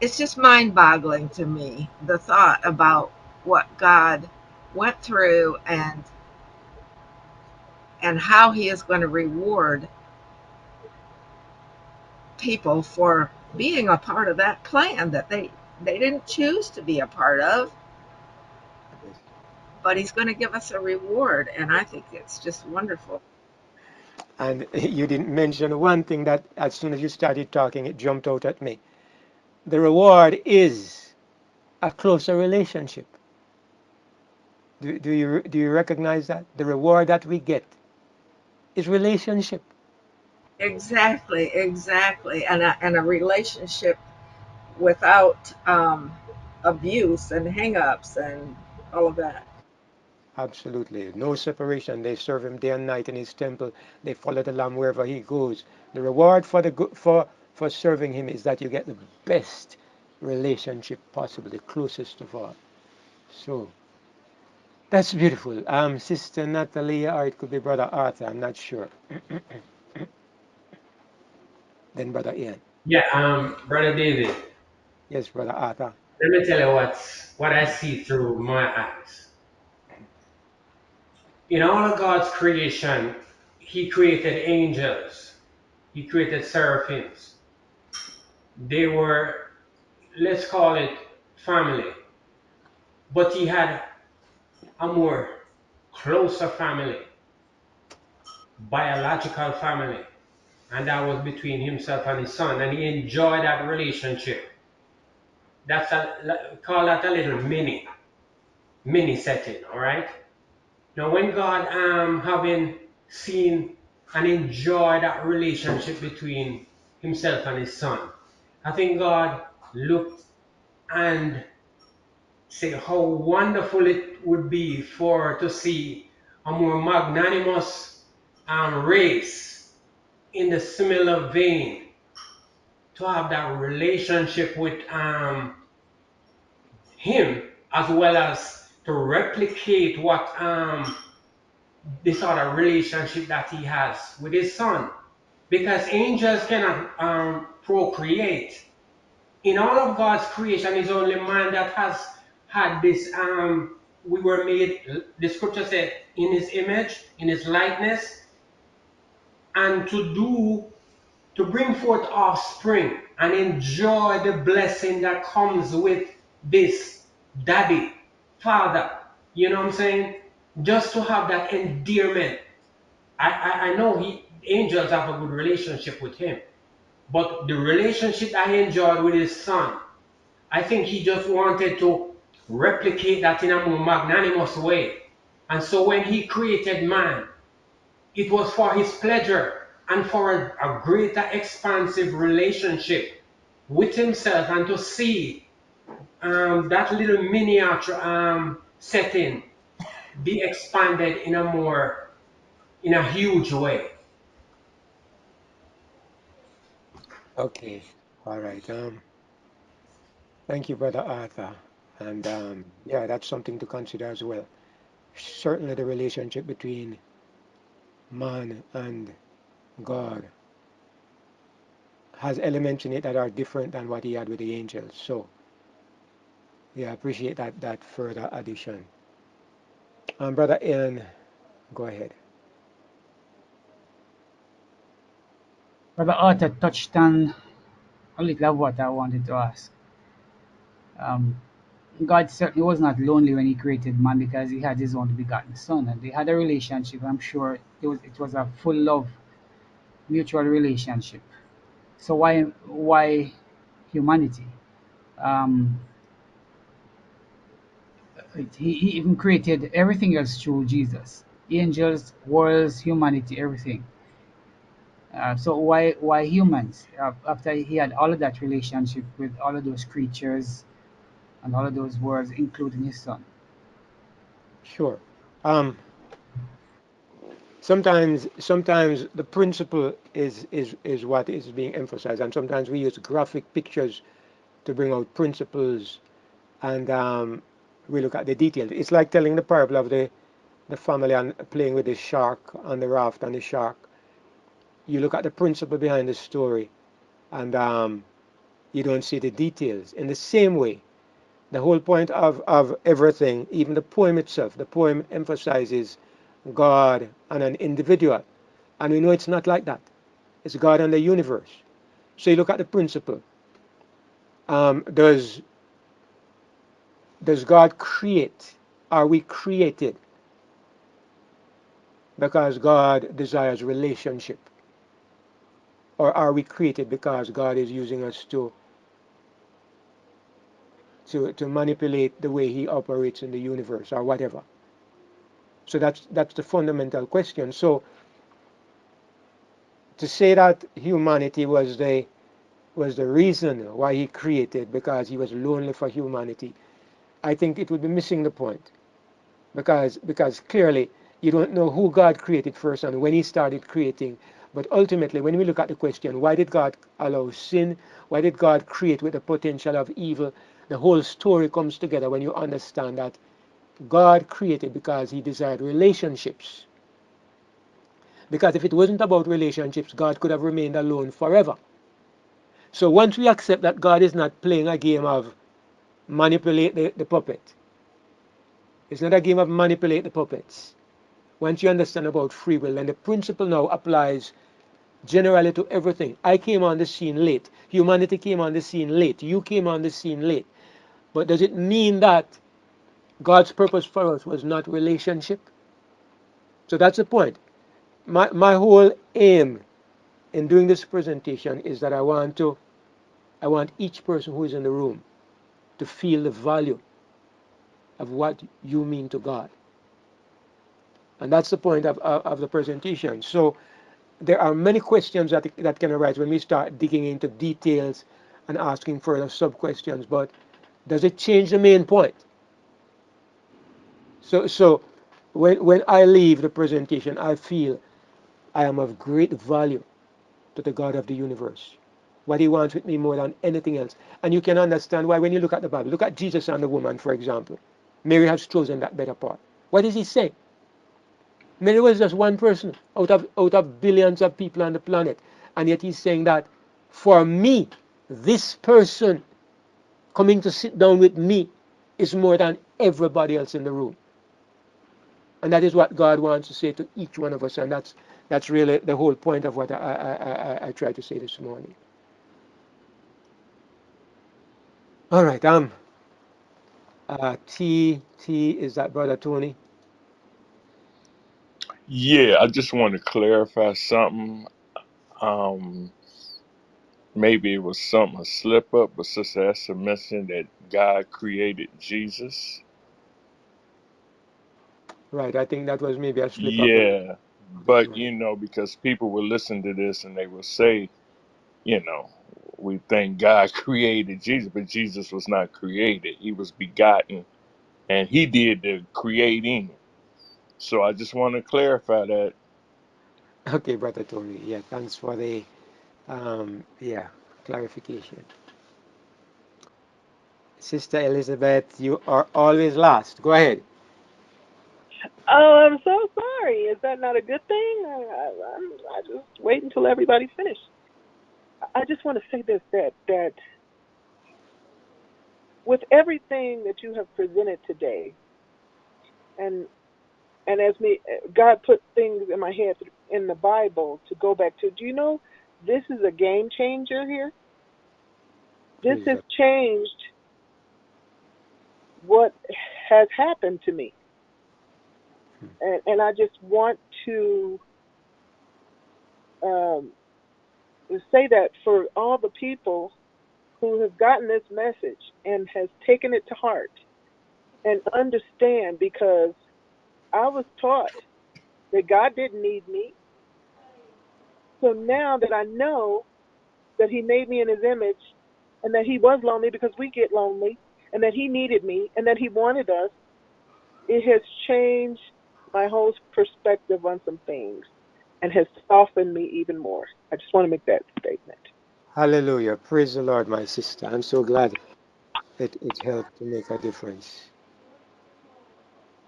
it's just mind-boggling to me, the thought about what God went through, and how he is going to reward people for being a part of that plan that they didn't choose to be a part of, Yes. but he's going to give us a reward. And I think it's just wonderful. And you didn't mention one thing that as soon as you started talking, it jumped out at me. The reward is a closer relationship. Do you recognize that? The reward that we get is relationship. Exactly. And a relationship without abuse and hang-ups and all of that. Absolutely. No separation. They serve him day and night in his temple. They follow the Lamb wherever he goes. The reward for serving him is that you get the best relationship possible, the closest of all. So that's beautiful. Sister Natalia, or it could be Brother Arthur, I'm not sure. Then Brother Ian. Yeah, Brother David, Yes, Brother Arthur. let me tell you what I see through my eyes. In all of God's creation, He created angels, He created seraphims. They were, let's call it family, but He had a more closer family, biological family, and that was between Himself and His Son, and He enjoyed that relationship. Call that a little mini setting, all right? Now, when God having seen and enjoyed that relationship between himself and his son, I think God looked and said how wonderful it would be for to see a more magnanimous race in the similar vein to have that relationship with him, as well as to replicate what this other relationship that he has with his son, because angels cannot procreate. In all of God's creation, is only man that has had this. We were made, the scripture said, in his image, in his likeness, and to bring forth offspring and enjoy the blessing that comes with this daddy, father. You know what I'm saying? just to have that endearment. I know angels have a good relationship with him, but the relationship that he enjoyed with his son, I think he just wanted to replicate that in a more magnanimous way. And so when he created man, it was for his pleasure and for a greater expansive relationship with himself, and to see that little miniature setting be expanded in a huge way. Okay. All right. Thank you, Brother Arthur. And yeah, that's something to consider as well. Certainly, the relationship between man and God has elements in it that are different than what he had with the angels. So, yeah, I appreciate that further addition. Brother Ian, go ahead. Brother Arthur touched on a little of what I wanted to ask. Um, God certainly was not lonely when He created man because He had His only begotten Son, and they had a relationship. I'm sure it was a full love, mutual relationship. So why humanity? Um, he even created everything else through Jesus, angels, worlds, humanity, everything. So why humans? After He had all of that relationship with all of those creatures and all of those worlds, including His Son. Sure. Um, sometimes the principle is what is being emphasized, and sometimes we use graphic pictures to bring out principles, and we look at the details. It's like telling the parable of the family and playing with the shark on the raft and the shark. You look at the principle behind the story, and you don't see the details. In the same way, the whole point of everything, even the poem itself, the poem emphasizes God and an individual. And we know it's not like that. It's God and the universe. So you look at the principle. Does God create? Are we created? Because God desires relationship? Or are we created because God is using us to manipulate the way he operates in the universe or whatever? So that's the fundamental question. So to say that humanity was the reason why he created because he was lonely for humanity, I think it would be missing the point. Because clearly you don't know who God created first and when he started creating. But ultimately, when we look at the question, why did God allow sin? Why did God create with the potential of evil? The whole story comes together when you understand that God created because he desired relationships. Because if it wasn't about relationships, God could have remained alone forever. So once we accept that God is not playing a game of manipulate the puppet, it's not a game of manipulate the puppets. Once you understand about free will, then the principle now applies generally to everything. I came on the scene late. Humanity came on the scene late. You came on the scene late. But does it mean that God's purpose for us was not relationship? So that's the point. My whole aim in doing this presentation is that I want each person who is in the room to feel the value of what you mean to God. And that's the point of the presentation. So there are many questions that can arise when we start digging into details and asking further sub-questions, but does it change the main point? So when I leave the presentation, I feel I am of great value to the God of the universe. What he wants with me more than anything else. And you can understand why when you look at the Bible. Look at Jesus and the woman, for example. Mary has chosen that better part. What does he say? Mary was just one person out of billions of people on the planet. And yet he's saying that for me, this person coming to sit down with me is more than everybody else in the room. And that is what God wants to say to each one of us. And that's really the whole point of what I tried to say this morning. All right. T is that Brother Tony? Yeah, I just want to clarify something. Um, Maybe it was something a slip up, but Sister Esther mentioned that God created Jesus. Right. I think that was maybe a slip up of Yeah, the but Tony. because people will listen to this and they will say, you know, we think God created Jesus, but Jesus was not created. He was begotten and he did the creating. So I just want to clarify that. Okay, Brother Tony. Yeah, thanks for the yeah, clarification. Sister Elizabeth, you are always last. Go ahead. Oh, I'm so sorry. Is that not a good thing? I just wait until everybody's finished. I just want to say this that with everything that you have presented today, and as me, God put things in my head in the Bible to go back to. Do you know this is a game changer here? This Praise has God. changed what has happened to me, and I just want to um, say that for all the people who have gotten this message and has taken it to heart and understand, because I was taught that God didn't need me. So now that I know that he made me in his image and that he was lonely because we get lonely and that he needed me and that he wanted us, it has changed my whole perspective on some things and has softened me even more. I just want to make that statement. Hallelujah. Praise the Lord, my sister. I'm so glad it helped to make a difference.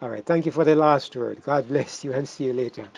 All right. Thank you for the last word. God bless you and see you later.